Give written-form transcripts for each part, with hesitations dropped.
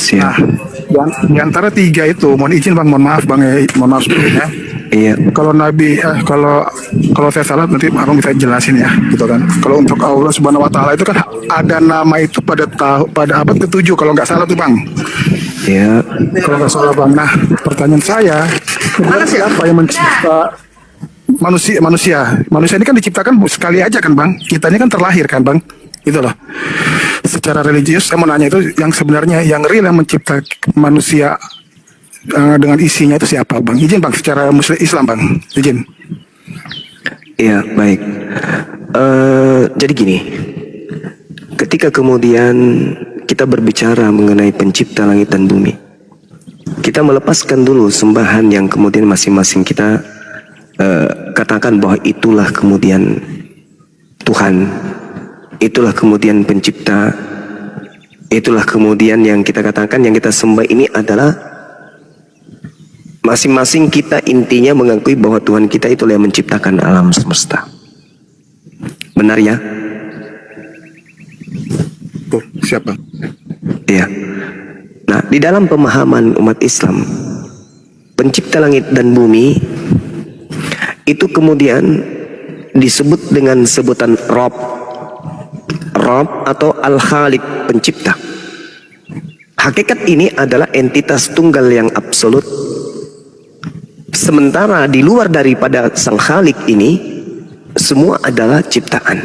Siap. Nah, di antara tiga itu, mohon izin bang, mohon maaf bang, mohon maaf sebelumnya. Iya. Kalau Nabi, kalau saya salah nanti abang bisa jelasin ya, gitu kan. Kalau untuk Allah Subhanahu Wa Taala itu kan ada nama itu pada abad ke-7 kalau nggak salah tuh bang. Iya. Kalau nggak salah bang. Nah, pertanyaan saya, sebenarnya siapa yang mencipta manusia ini kan diciptakan sekali aja kan bang, kita ini kan terlahir kan bang, gitu loh. Secara religius saya mau nanya itu yang sebenarnya yang real yang mencipta manusia dengan isinya itu siapa bang? Izin bang, secara Muslim Islam bang, izin. Iya, baik. Jadi gini, ketika kemudian kita berbicara mengenai pencipta langit dan bumi, kita melepaskan dulu sembahan yang kemudian masing-masing kita katakan bahwa itulah kemudian Tuhan, itulah kemudian pencipta, itulah kemudian yang kita katakan, yang kita sembah ini adalah masing-masing kita intinya mengakui bahwa Tuhan kita itulah yang menciptakan alam semesta. Benar ya? Tuh, siapa? Iya. Nah, di dalam pemahaman umat Islam, pencipta langit dan bumi itu kemudian disebut dengan sebutan Rob atau Al-Khaliq, pencipta. Hakikat ini adalah entitas tunggal yang absolut. Sementara di luar daripada sang Khalik ini, semua adalah ciptaan.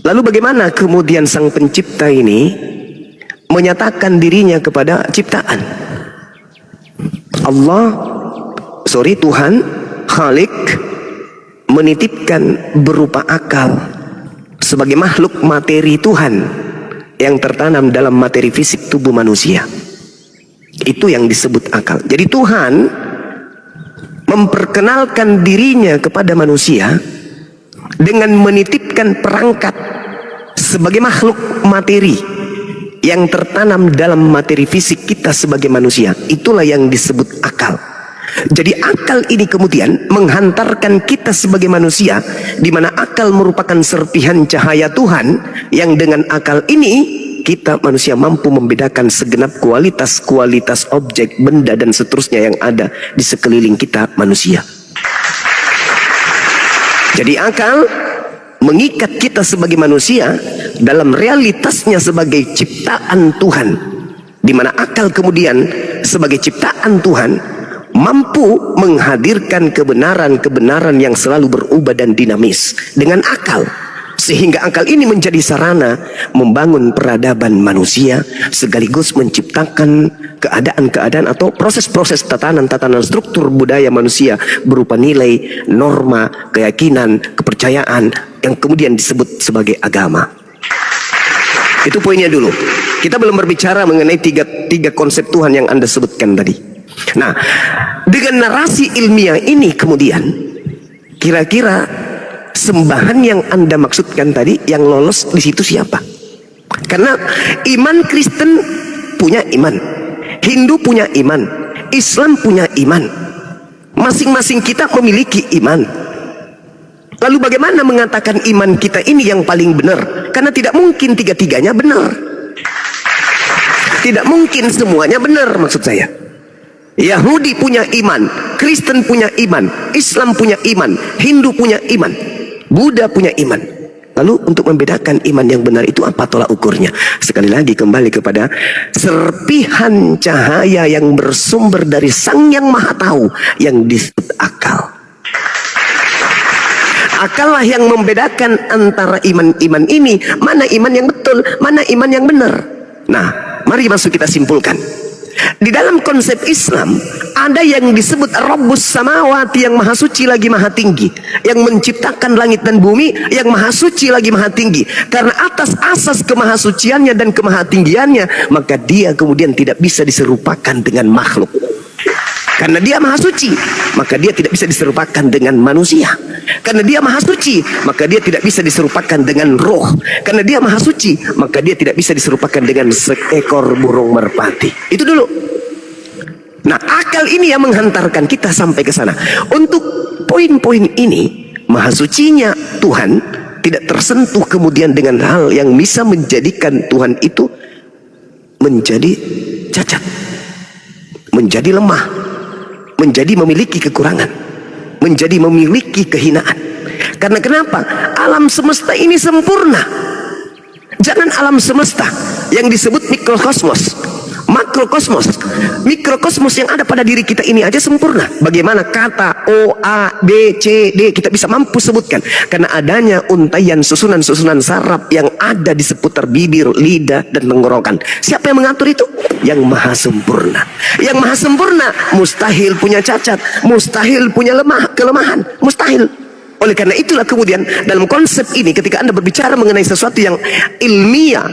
Lalu bagaimana kemudian sang pencipta ini menyatakan dirinya kepada ciptaan? Tuhan, Khalik, menitipkan berupa akal sebagai makhluk materi Tuhan yang tertanam dalam materi fisik tubuh manusia. Itu yang disebut akal. Jadi Tuhan memperkenalkan dirinya kepada manusia dengan menitipkan perangkat sebagai makhluk materi yang tertanam dalam materi fisik kita sebagai manusia. Itulah yang disebut akal. Jadi akal ini kemudian menghantarkan kita sebagai manusia, di mana akal merupakan serpihan cahaya Tuhan, yang dengan akal ini kita manusia mampu membedakan segenap kualitas objek, benda dan seterusnya yang ada di sekeliling kita manusia. Jadi akal mengikat kita sebagai manusia dalam realitasnya sebagai ciptaan Tuhan, di mana akal kemudian sebagai ciptaan Tuhan mampu menghadirkan kebenaran yang selalu berubah dan dinamis dengan akal. Sehingga akal ini menjadi sarana membangun peradaban manusia, sekaligus menciptakan keadaan-keadaan atau proses-proses tatanan struktur budaya manusia berupa nilai, norma, keyakinan, kepercayaan yang kemudian disebut sebagai agama. Itu poinnya dulu. Kita belum berbicara mengenai tiga konsep Tuhan yang Anda sebutkan tadi. Nah, dengan narasi ilmiah ini kemudian kira-kira sembahan yang Anda maksudkan tadi yang lolos di situ siapa? Karena iman Kristen punya iman, Hindu punya iman, Islam punya iman. Masing-masing kita memiliki iman. Lalu bagaimana mengatakan iman kita ini yang paling benar? Karena tidak mungkin tiga-tiganya benar. Tidak mungkin semuanya benar, maksud saya. Yahudi punya iman, Kristen punya iman, Islam punya iman, Hindu punya iman, Buddha punya iman. Lalu untuk membedakan iman yang benar itu apa tolak ukurnya? Sekali lagi kembali kepada serpihan cahaya yang bersumber dari Sang Yang Maha Tahu yang disebut akal. Akallah yang membedakan antara iman-iman ini, mana iman yang betul, mana iman yang benar. Nah, mari masuk kita simpulkan. Di dalam konsep Islam ada yang disebut Rabbus Samawati, yang maha suci lagi maha tinggi, yang menciptakan langit dan bumi, yang maha suci lagi maha tinggi. Karena atas asas kemahasuciannya dan kemahatinggiannya, maka dia kemudian tidak bisa diserupakan dengan makhluk. Karena dia maha suci, maka dia tidak bisa diserupakan dengan manusia. Karena dia maha suci, maka dia tidak bisa diserupakan dengan roh. Karena dia maha suci, maka dia tidak bisa diserupakan dengan seekor burung merpati. Itu dulu. Nah, akal ini yang menghantarkan kita sampai ke sana. Untuk poin-poin ini, maha sucinya Tuhan tidak tersentuh kemudian dengan hal yang bisa menjadikan Tuhan itu menjadi cacat, menjadi lemah, menjadi memiliki kekurangan, menjadi memiliki kehinaan. Karena kenapa? Alam semesta ini sempurna. Jangan alam semesta yang disebut mikrokosmos, makrokosmos, mikrokosmos yang ada pada diri kita ini aja sempurna. Bagaimana kata O, A, B, C, D kita bisa mampu sebutkan? Karena adanya untaian susunan-susunan saraf yang ada di seputar bibir, lidah, dan tenggorokan. Siapa yang mengatur itu? Yang maha sempurna. Yang maha sempurna mustahil punya cacat, mustahil punya kelemahan, mustahil. Oleh karena itulah kemudian dalam konsep ini ketika Anda berbicara mengenai sesuatu yang ilmiah,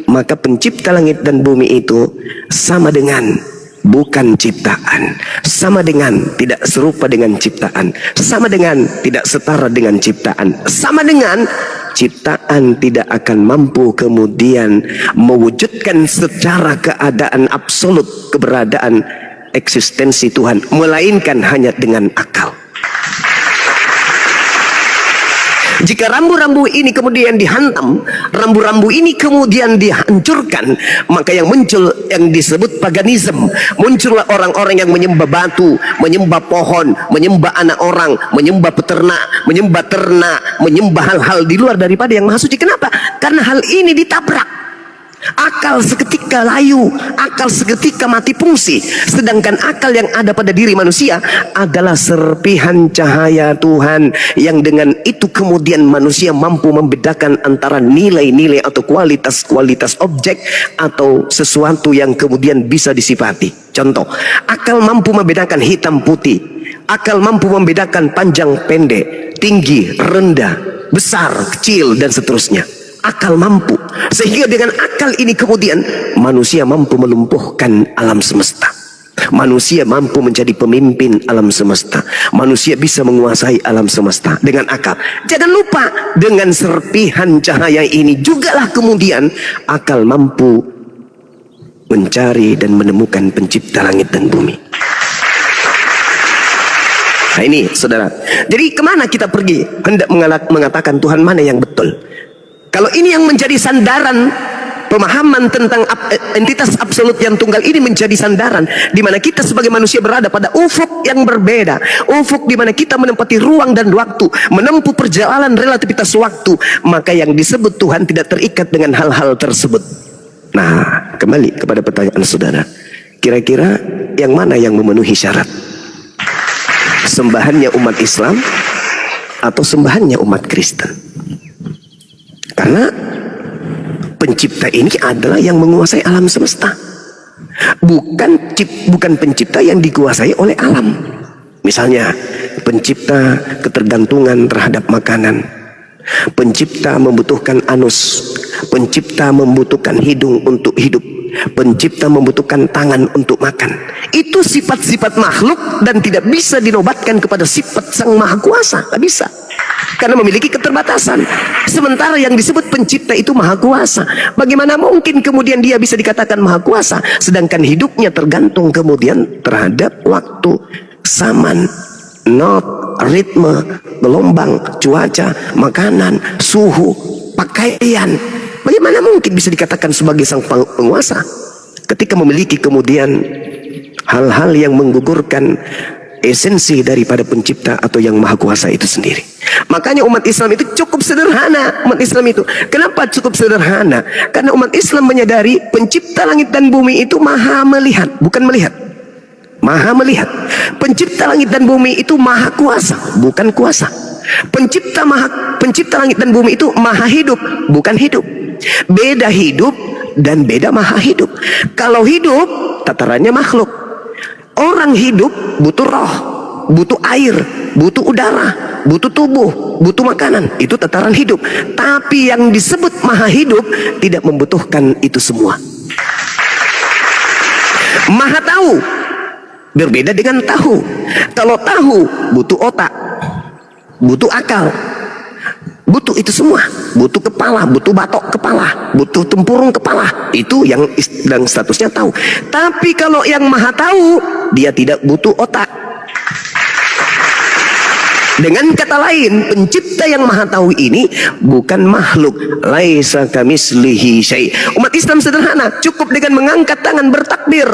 maka pencipta langit dan bumi itu sama dengan bukan ciptaan, sama dengan tidak serupa dengan ciptaan, sama dengan tidak setara dengan ciptaan, sama dengan ciptaan tidak akan mampu kemudian mewujudkan secara keadaan absolut keberadaan eksistensi Tuhan, melainkan hanya dengan akal. Jika rambu-rambu ini kemudian dihantam, rambu-rambu ini kemudian dihancurkan, maka yang muncul yang disebut paganisme. Muncullah orang-orang yang menyembah batu, menyembah pohon, menyembah anak orang, menyembah peternak, menyembah ternak, menyembah hal-hal di luar daripada yang maha suci. Kenapa? Karena hal ini ditabrak. Akal seketika layu, akal seketika mati fungsi. Sedangkan akal yang ada pada diri manusia adalah serpihan cahaya Tuhan, yang dengan itu kemudian manusia mampu membedakan antara nilai-nilai atau kualitas-kualitas objek atau sesuatu yang kemudian bisa disifati. Contoh, akal mampu membedakan hitam putih, akal mampu membedakan panjang pendek, tinggi rendah, besar kecil, dan seterusnya. Akal mampu, sehingga dengan akal ini kemudian manusia mampu melumpuhkan alam semesta. Manusia mampu menjadi pemimpin alam semesta. Manusia bisa menguasai alam semesta dengan akal. Jangan lupa, dengan serpihan cahaya ini jugalah kemudian akal mampu mencari dan menemukan pencipta langit dan bumi. Nah ini saudara, jadi kemana kita pergi hendak mengatakan Tuhan mana yang betul? Kalau ini yang menjadi sandaran, pemahaman tentang entitas absolut yang tunggal ini menjadi sandaran, di mana kita sebagai manusia berada pada ufuk yang berbeda, ufuk di mana kita menempati ruang dan waktu, menempuh perjalanan relativitas waktu, maka yang disebut Tuhan tidak terikat dengan hal-hal tersebut. Nah, kembali kepada pertanyaan saudara, kira-kira yang mana yang memenuhi syarat? Sembahannya umat Islam atau sembahannya umat Kristen? Karena pencipta ini adalah yang menguasai alam semesta, bukan pencipta yang dikuasai oleh alam. Misalnya pencipta ketergantungan terhadap makanan, pencipta membutuhkan anus, pencipta membutuhkan hidung untuk hidup, pencipta membutuhkan tangan untuk makan. Itu sifat-sifat makhluk dan tidak bisa dinobatkan kepada sifat Sang Maha Kuasa. Tidak bisa, karena memiliki keterbatasan. Sementara yang disebut pencipta itu maha kuasa. Bagaimana mungkin kemudian dia bisa dikatakan maha kuasa, sedangkan hidupnya tergantung kemudian terhadap waktu, zaman, not, ritme, gelombang, cuaca, makanan, suhu, pakaian. Bagaimana mungkin bisa dikatakan sebagai sang penguasa ketika memiliki kemudian hal-hal yang menggugurkan esensi daripada pencipta atau yang maha kuasa itu sendiri? Makanya umat Islam itu cukup sederhana. Umat Islam itu kenapa cukup sederhana? Karena umat Islam menyadari pencipta langit dan bumi itu maha melihat, bukan melihat. Maha melihat. Pencipta langit dan bumi itu maha kuasa, bukan kuasa. Pencipta langit dan bumi itu maha hidup, bukan hidup. Beda hidup dan beda maha hidup. Kalau hidup tatarannya makhluk. Orang hidup butuh roh, butuh air, butuh udara, butuh tubuh, butuh makanan. Itu tataran hidup. Tapi yang disebut maha hidup tidak membutuhkan itu semua. Maha tahu berbeda dengan tahu. Kalau tahu butuh otak, butuh akal, butuh itu semua. Butuh kepala, butuh batok kepala, butuh tempurung kepala. Itu yang sedang statusnya tahu. Tapi kalau yang maha tahu, dia tidak butuh otak, Dengan kata lain, pencipta yang maha tahu ini bukan makhluk. Laisa kamislihi syai'. Umat Islam sederhana, cukup dengan mengangkat tangan bertakbir,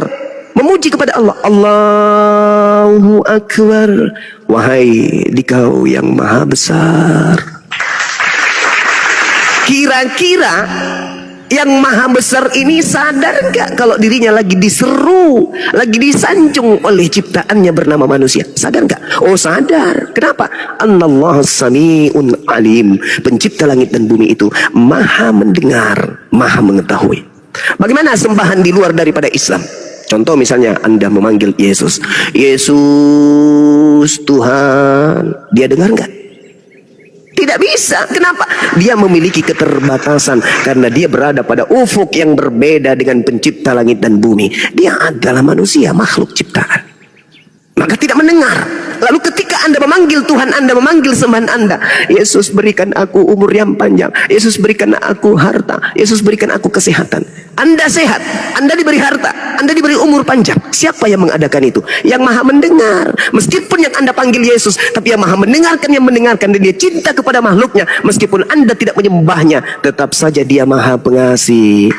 memuji kepada Allah. Allahu Akbar. Wahai Dikau yang maha besar. Kira-kira yang maha besar ini sadar gak kalau dirinya lagi diseru, lagi disanjung oleh ciptaannya bernama manusia? Sadar gak? Oh sadar. Kenapa? Annallaha sami'un alim. Pencipta langit dan bumi itu maha mendengar, maha mengetahui. Bagaimana sembahan di luar daripada Islam? Contoh misalnya Anda memanggil Yesus, Yesus Tuhan, dia dengar gak? Tidak bisa. Kenapa? Dia memiliki keterbatasan karena dia berada pada ufuk yang berbeda dengan pencipta langit dan bumi. Dia adalah manusia, makhluk ciptaan. Maka tidak mendengar. Lalu ketika Anda memanggil Tuhan Anda, memanggil sembahan Anda, Yesus berikan aku umur yang panjang, Yesus berikan aku harta, Yesus berikan aku kesehatan. Anda sehat, Anda diberi harta, Anda diberi umur panjang. Siapa yang mengadakan itu? Yang maha mendengar. Meskipun yang Anda panggil Yesus, tapi yang maha mendengarkan, yang mendengarkan, dan dia cinta kepada makhluknya. Meskipun Anda tidak menyembahnya, tetap saja dia maha pengasih.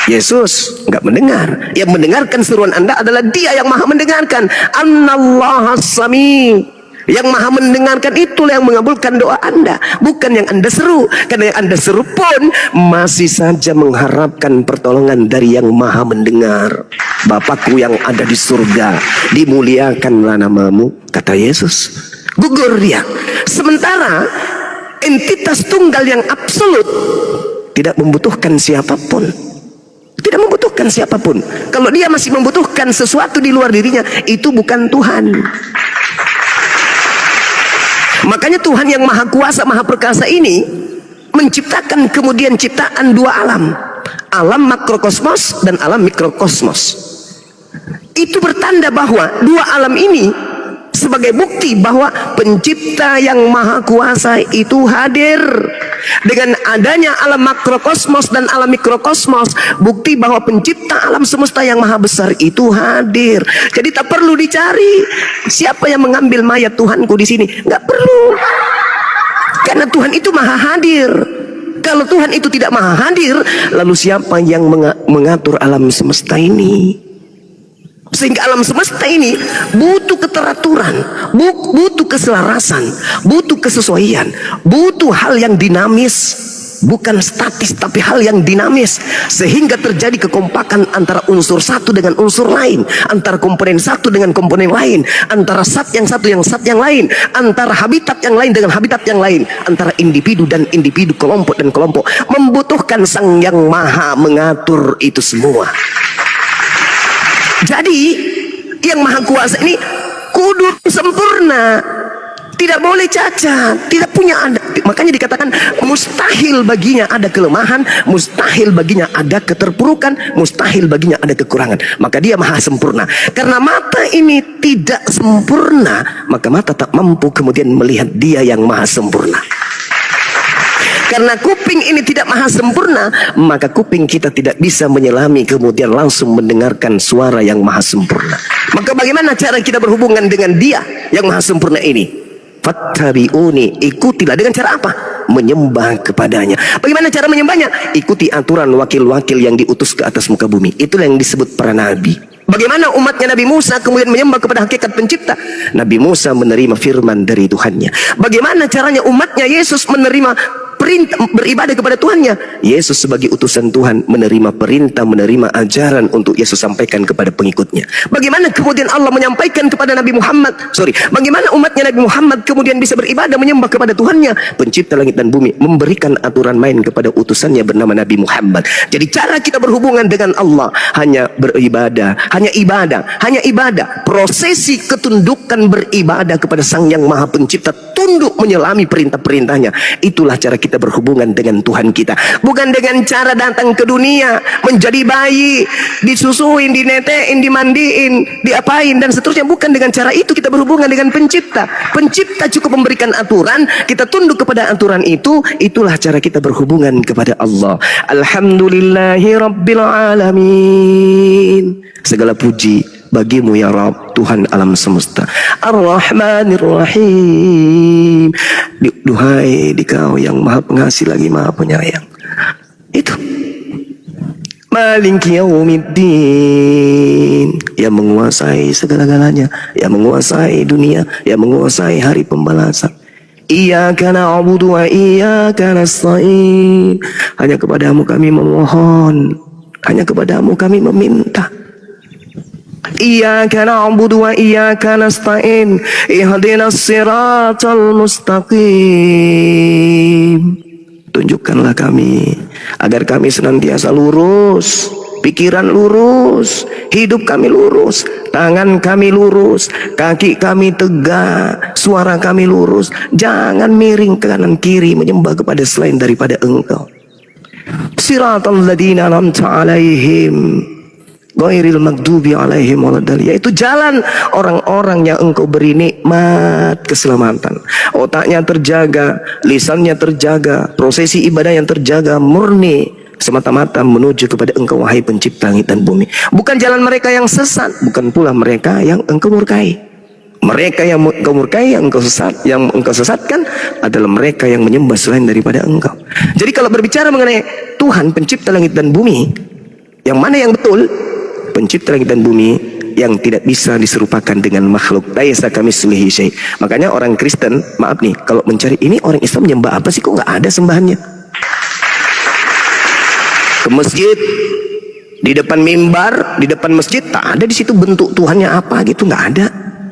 Yesus nggak mendengar. Yang mendengarkan seruan Anda adalah dia yang maha mendengarkan. Annallaha sami. Yang maha mendengarkan itulah yang mengabulkan doa Anda, bukan yang Anda seru. Karena yang Anda seru pun masih saja mengharapkan pertolongan dari yang maha mendengar. Bapakku yang ada di surga, dimuliakanlah namamu, kata Yesus. Gugur dia. Sementara entitas tunggal yang absolut tidak membutuhkan siapapun. Tidak membutuhkan siapapun. Kalau dia masih membutuhkan sesuatu di luar dirinya, itu bukan Tuhan. Makanya Tuhan yang maha kuasa, maha perkasa ini menciptakan kemudian ciptaan dua alam. Alam makrokosmos dan alam mikrokosmos. Itu bertanda bahwa dua alam ini sebagai bukti bahwa pencipta yang maha kuasa itu hadir. Dengan adanya alam makrokosmos dan alam mikrokosmos, bukti bahwa pencipta alam semesta yang maha besar itu hadir. Jadi tak perlu dicari siapa yang mengambil mayat Tuhanku di sini, nggak perlu. Karena Tuhan itu maha hadir. Kalau Tuhan itu tidak maha hadir, lalu siapa yang mengatur alam semesta ini? Sehingga alam semesta ini butuh keteraturan, butuh keselarasan, butuh kesesuaian, butuh hal yang dinamis, bukan statis tapi hal yang dinamis, sehingga terjadi kekompakan antara unsur satu dengan unsur lain, antara komponen satu dengan komponen lain, antara zat yang satu yang zat yang lain, antara habitat yang lain dengan habitat yang lain, antara individu dan individu, kelompok dan kelompok, membutuhkan Sang yang maha mengatur itu semua. Jadi yang maha kuasa ini kudu sempurna, tidak boleh cacat, tidak punya ada. Makanya dikatakan mustahil baginya ada kelemahan, mustahil baginya ada keterpurukan, mustahil baginya ada kekurangan. Maka dia maha sempurna. Karena mata ini tidak sempurna, maka mata tak mampu kemudian melihat dia yang maha sempurna. Karena kuping ini tidak maha sempurna, maka kuping kita tidak bisa menyelami kemudian langsung mendengarkan suara yang maha sempurna. Maka bagaimana cara kita berhubungan dengan dia yang maha sempurna ini? Fattabi'uni, ikutilah. Dengan cara apa? Menyembah kepadanya. Bagaimana cara menyembahnya? Ikuti aturan wakil-wakil yang diutus ke atas muka bumi. Itulah yang disebut para nabi. Bagaimana umatnya Nabi Musa kemudian menyembah kepada hakikat pencipta? Nabi Musa menerima firman dari Tuhannya. Bagaimana caranya umatnya Yesus menerima perintah beribadah kepada Tuhannya? Yesus sebagai utusan Tuhan menerima perintah, menerima ajaran untuk Yesus sampaikan kepada pengikutnya. Bagaimana kemudian Allah menyampaikan kepada Nabi Muhammad, bagaimana umatnya Nabi Muhammad kemudian bisa beribadah menyembah kepada Tuhannya? Pencipta langit dan bumi memberikan aturan main kepada utusannya bernama Nabi Muhammad. Jadi cara kita berhubungan dengan Allah hanya beribadah, hanya ibadah. Prosesi ketundukan beribadah kepada Sang yang Maha Pencipta, tunduk menyelami perintah-perintahnya. Itulah cara kita berhubungan dengan Tuhan kita. Bukan dengan cara datang ke dunia menjadi bayi, disusuin, dinetein, dimandiin, diapain dan seterusnya. Bukan dengan cara itu kita berhubungan dengan pencipta. Pencipta cukup memberikan aturan, kita tunduk kepada aturan itu. Itulah cara kita berhubungan kepada Allah. Alhamdulillahi Rabbil Alamin. Segala puji bagimu ya Rabb, Tuhan alam semesta. Ar-Rahmanir Rahim. Duhai Dikau yang maha pengasih lagi maha penyayang. Itu Maliki Yaumiddin, yang menguasai segala-galanya, yang menguasai dunia, yang menguasai hari pembalasan. Iyyaka na'budu wa iyyaka nasta'in. Hanya kepadamu kami memohon, hanya kepadamu kami meminta. Iyyaka na'budu wa iyyaka nasta'in. Ihdinas siratal mustaqim. Tunjukkanlah kami agar kami senantiasa lurus, pikiran lurus, hidup kami lurus, tangan kami lurus, kaki kami tegak, suara kami lurus. Jangan miring ke kanan kiri menyembah kepada selain daripada Engkau. Siratal ladzina an'amta 'alaihim ghairil maghdubi 'alaihim waladdallin, yaitu jalan orang-orang yang Engkau beri nikmat keselamatan. Otaknya terjaga, lisannya terjaga, prosesi ibadah yang terjaga murni semata-mata menuju kepada Engkau wahai pencipta langit dan bumi. Bukan jalan mereka yang sesat, bukan pula mereka yang Engkau murkai. Mereka yang Engkau murkai, yang Engkau sesatkan adalah mereka yang menyembah selain daripada Engkau. Jadi kalau berbicara mengenai Tuhan pencipta langit dan bumi, yang mana yang betul? Pencipta langit dan bumi yang tidak bisa diserupakan dengan makhluk. Laisa kamitslihi syai'. Makanya orang Kristen, maaf nih, kalau mencari ini orang Islam menyembah apa sih, kok nggak ada sembahannya? Ke masjid, di depan mimbar, di depan masjid tak ada di situ bentuk Tuhannya apa gitu, nggak ada.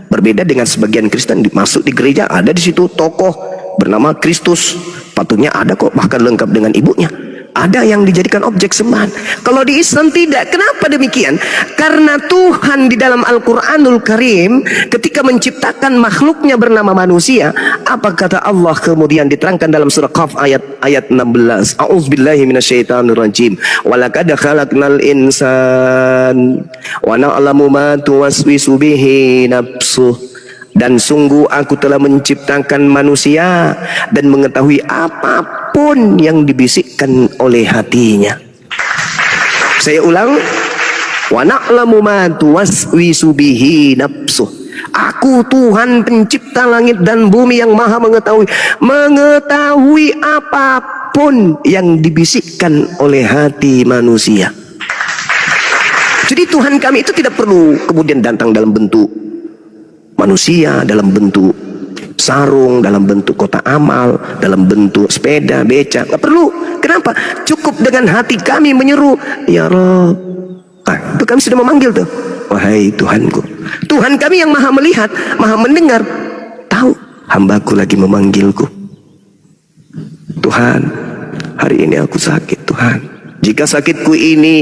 Berbeda dengan sebagian Kristen, masuk di gereja ada di situ tokoh bernama Kristus, patungnya ada kok, bahkan lengkap dengan ibunya. Ada yang dijadikan objek sembahan. Kalau di Islam tidak. Kenapa demikian? Karena Tuhan di dalam Al-Quranul Karim ketika menciptakan makhluknya bernama manusia, apa kata Allah kemudian diterangkan dalam surah Qaf ayat 16. A'udzubillahi minasyaitonirrajim. Walaqad khalaqnal insan wa na'lamu ma tuwaswisu bihi nafsuh. Dan sungguh aku telah menciptakan manusia dan mengetahui apapun yang dibisikkan oleh hatinya. Saya ulang, wa na'lamu ma tuwaswisu bihi nafsuh. Aku Tuhan pencipta langit dan bumi yang maha mengetahui apapun yang dibisikkan oleh hati manusia. Jadi Tuhan kami itu tidak perlu kemudian datang dalam bentuk manusia, dalam bentuk sarung, dalam bentuk kotak amal, dalam bentuk sepeda, beca. Nggak perlu. Kenapa? Cukup dengan hati kami menyeru, ya Rabb. Itu kami sudah memanggil tuh, wahai Tuhanku. Tuhan kami yang maha melihat, maha mendengar, tahu hambaku lagi memanggilku. Tuhan, hari ini aku sakit Tuhan. Jika sakitku ini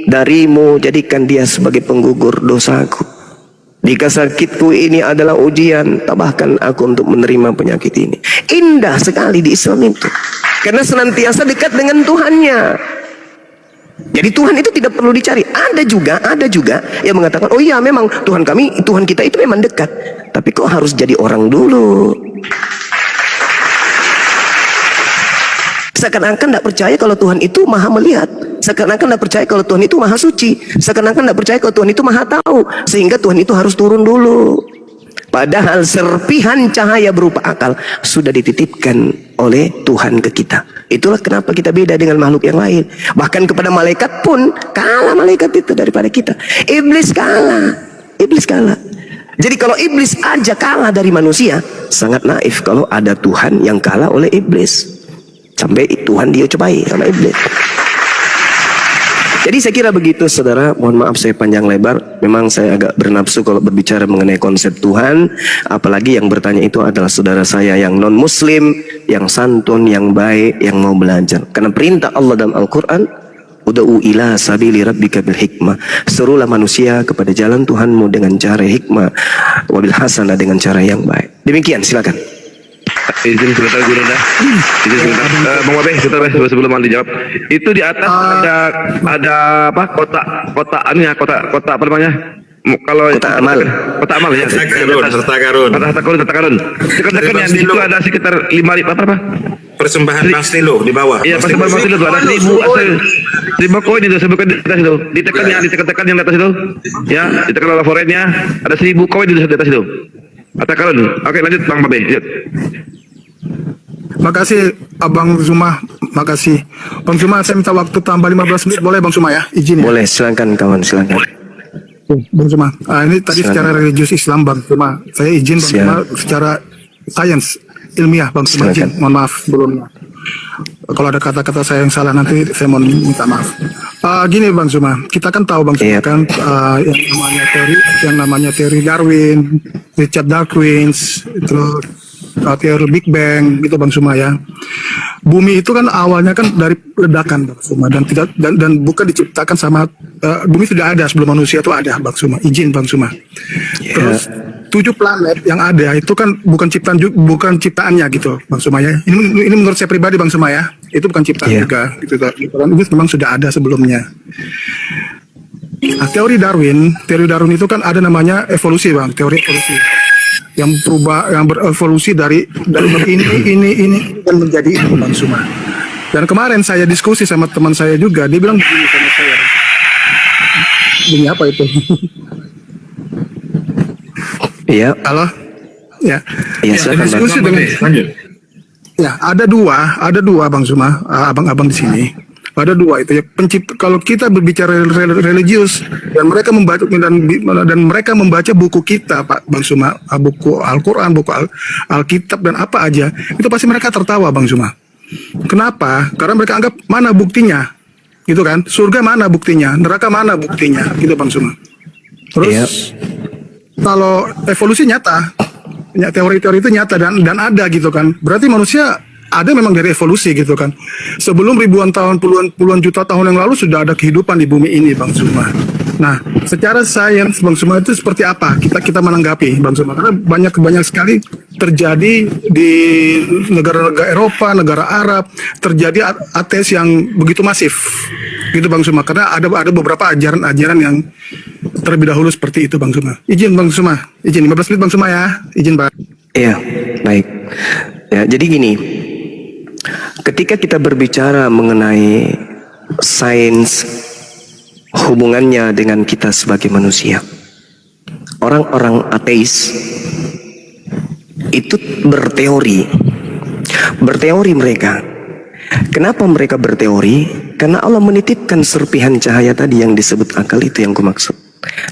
darimu, jadikan dia sebagai penggugur dosaku. Jika sakitku ini adalah ujian, tabahkan aku untuk menerima penyakit ini. Indah sekali di Islam itu, karena senantiasa dekat dengan Tuhannya. Jadi Tuhan itu tidak perlu dicari. Ada juga yang mengatakan, oh iya memang Tuhan kami, Tuhan kita itu memang dekat. Tapi kok harus jadi orang dulu? Seakan-akan tidak percaya kalau Tuhan itu maha melihat. Seakan-akan tidak percaya kalau Tuhan itu maha suci. Seakan-akan tidak percaya kalau Tuhan itu maha tahu. Sehingga Tuhan itu harus turun dulu. Padahal serpihan cahaya berupa akal sudah dititipkan oleh Tuhan ke kita. Itulah kenapa kita beda dengan makhluk yang lain. Bahkan kepada malaikat pun kalah malaikat itu daripada kita. Iblis kalah. Iblis kalah. Jadi kalau iblis aja kalah dari manusia, sangat naif kalau ada Tuhan yang kalah oleh iblis. Sampai Tuhan dia cobai sama iblis. Jadi saya kira begitu saudara. Mohon maaf saya panjang lebar. Memang saya agak bernafsu kalau berbicara mengenai konsep Tuhan. Apalagi yang bertanya itu adalah saudara saya yang non muslim, yang santun, yang baik, yang mau belajar. Karena perintah Allah dalam Al-Quran, ud'u ila sabili rabbika bil hikmah. Serulah manusia kepada jalan Tuhanmu dengan cara hikmah, wabil hasanah dengan cara yang baik. Demikian, silakan. Izin sebentar Guru dah. Izin sebentar. Bang Wabe, sebentar sebelum dijawab. Itu di atas ada apa? Kotak apa namanya? Kalau Kotak amal. kotak amal ya. Harta karun. Harta karun. Tekan-tekan yang di situ ada sekitar 5 apa? Persembahan Bang Stilo di bawah. Iya, pas Bang Stilo ada 1000 koin itu sebutkan di atas itu. Ditekan yang di atas itu. Ya, ditekan oleh forennya ada 1000 koin di atas itu. Harta karun. Oke, lanjut Bang Babe. Lanjut. Makasih Abang Zuma, makasih. Bang Zuma, saya minta waktu tambah 15 menit, boleh Bang Zuma ya? Izin ya? Boleh, silakan kawan, silakan. Bang Zuma, ini tadi Silakan. secara religius Islam Bang Zuma. Saya izin Bang Siap. Zuma secara sains ilmiah Bang Zuma, Silakan. izin. Mohon maaf sebelumnya. Kalau ada kata-kata saya yang salah nanti saya mohon minta maaf. Gini Bang Zuma, kita kan tahu Bang Zuma Iya. kan yang namanya teori Darwin, Richard Dawkins, terus teori Big Bang gitu Bang Zuma ya. Bumi itu kan awalnya kan dari ledakan Bang Zuma dan bukan diciptakan sama bumi tidak ada sebelum manusia itu ada Bang Zuma. Izin Bang Zuma. Terus 7 planet yang ada itu kan bukan ciptaannya gitu Bang Zuma ya. Ini menurut saya pribadi Bang Zuma ya. Itu bukan ciptaan Iya. juga gitu. Itu memang sudah ada sebelumnya. Nah, teori Darwin itu kan ada namanya evolusi Bang, teori evolusi yang berevolusi dari ini dan menjadi ini Bang Zuma. Dan kemarin saya diskusi sama teman saya juga, dia bilang begini sama saya. Bunyi apa itu? Iya, Halo? Ya. iya silakan Bang. Diskusi dengan ya, ada dua Bang Zuma, abang-abang di sini. Ada dua itu ya kalau kita berbicara religius dan mereka membaca buku kita Pak Bang Zuma, buku Al-Qur'an, buku Alkitab dan apa aja, itu pasti mereka tertawa Bang Zuma. Kenapa? Karena mereka anggap mana buktinya? Gitu kan? Surga mana buktinya? Neraka mana buktinya? Gitu Bang Zuma. Terus Iya. kalau evolusi nyata, teori-teori itu nyata dan ada gitu kan. Berarti manusia ada memang dari evolusi gitu kan. Sebelum ribuan tahun, puluhan juta tahun yang lalu sudah ada kehidupan di bumi ini Bang Zuma. Nah, secara sains Bang Zuma itu seperti apa? Kita menanggapi Bang Zuma karena banyak sekali terjadi di negara-negara Eropa, negara Arab, terjadi ateis yang begitu masif. Gitu Bang Zuma karena ada beberapa ajaran-ajaran yang terlebih dahulu seperti itu Bang Zuma. Izin Bang Zuma, izin 15 menit Bang Zuma ya. Izin Bang. Iya, baik. Ya, jadi gini, ketika kita berbicara mengenai sains hubungannya dengan kita sebagai manusia, orang-orang ateis itu berteori mereka. Kenapa mereka berteori? Karena Allah menitipkan serpihan cahaya tadi yang disebut akal itu yang kumaksud.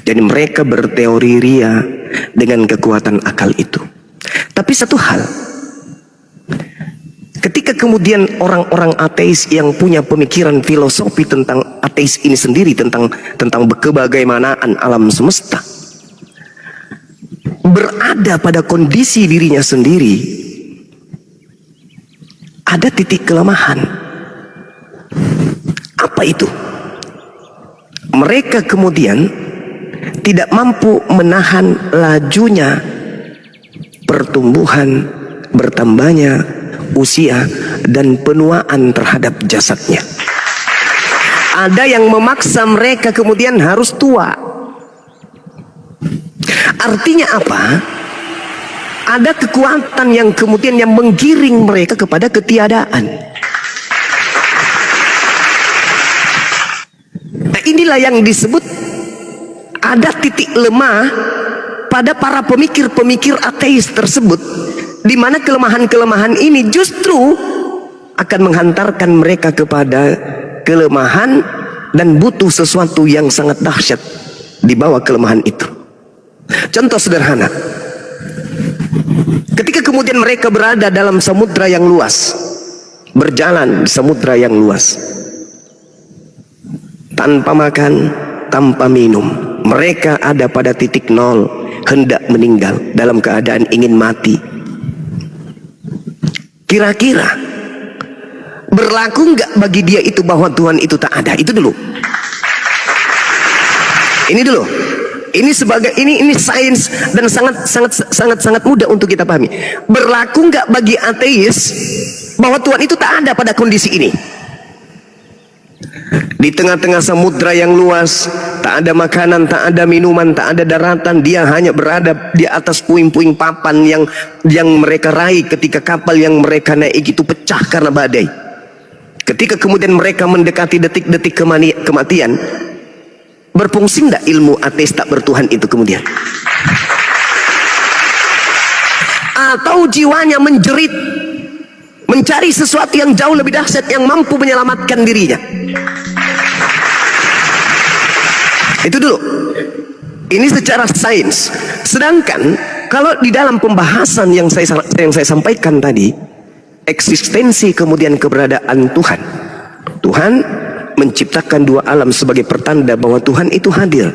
Jadi mereka berteori ria dengan kekuatan akal itu. Tapi satu hal, ketika kemudian orang-orang ateis yang punya pemikiran filosofi tentang ateis ini sendiri, tentang kebagaimanaan alam semesta, berada pada kondisi dirinya sendiri, ada titik kelemahan. Apa itu? Mereka kemudian tidak mampu menahan lajunya pertumbuhan, bertambahnya usia dan penuaan terhadap jasadnya. Ada yang memaksa mereka kemudian harus tua. Artinya apa? Ada kekuatan yang kemudian yang menggiring mereka kepada ketiadaan. Nah, inilah yang disebut ada titik lemah pada para pemikir-pemikir ateis tersebut, di mana kelemahan-kelemahan ini justru akan menghantarkan mereka kepada kelemahan dan butuh sesuatu yang sangat dahsyat di bawah kelemahan itu. Contoh sederhana, ketika kemudian mereka berada dalam samudra yang luas, berjalan di samudra yang luas, tanpa makan, tanpa minum, mereka ada pada titik nol, hendak meninggal dalam keadaan ingin mati. Kira-kira berlaku nggak bagi dia itu bahwa Tuhan itu tak ada? Itu dulu. Ini dulu. Ini sebagai ini sains dan sangat mudah untuk kita pahami. Berlaku nggak bagi ateis bahwa Tuhan itu tak ada pada kondisi ini? Di tengah-tengah samudra yang luas, tak ada makanan, tak ada minuman, tak ada daratan. Dia hanya berada di atas puing-puing papan yang mereka raih ketika kapal yang mereka naik itu pecah karena badai. Ketika kemudian mereka mendekati detik-detik kematian, berfungsi tidak ilmu ateis tak bertuhan itu kemudian? Atau jiwanya menjerit, mencari sesuatu yang jauh lebih dahsyat yang mampu menyelamatkan dirinya? Itu dulu. Ini secara sains. Sedangkan kalau di dalam pembahasan yang saya sampaikan tadi, eksistensi kemudian keberadaan Tuhan. Tuhan menciptakan dua alam sebagai pertanda bahwa Tuhan itu hadir.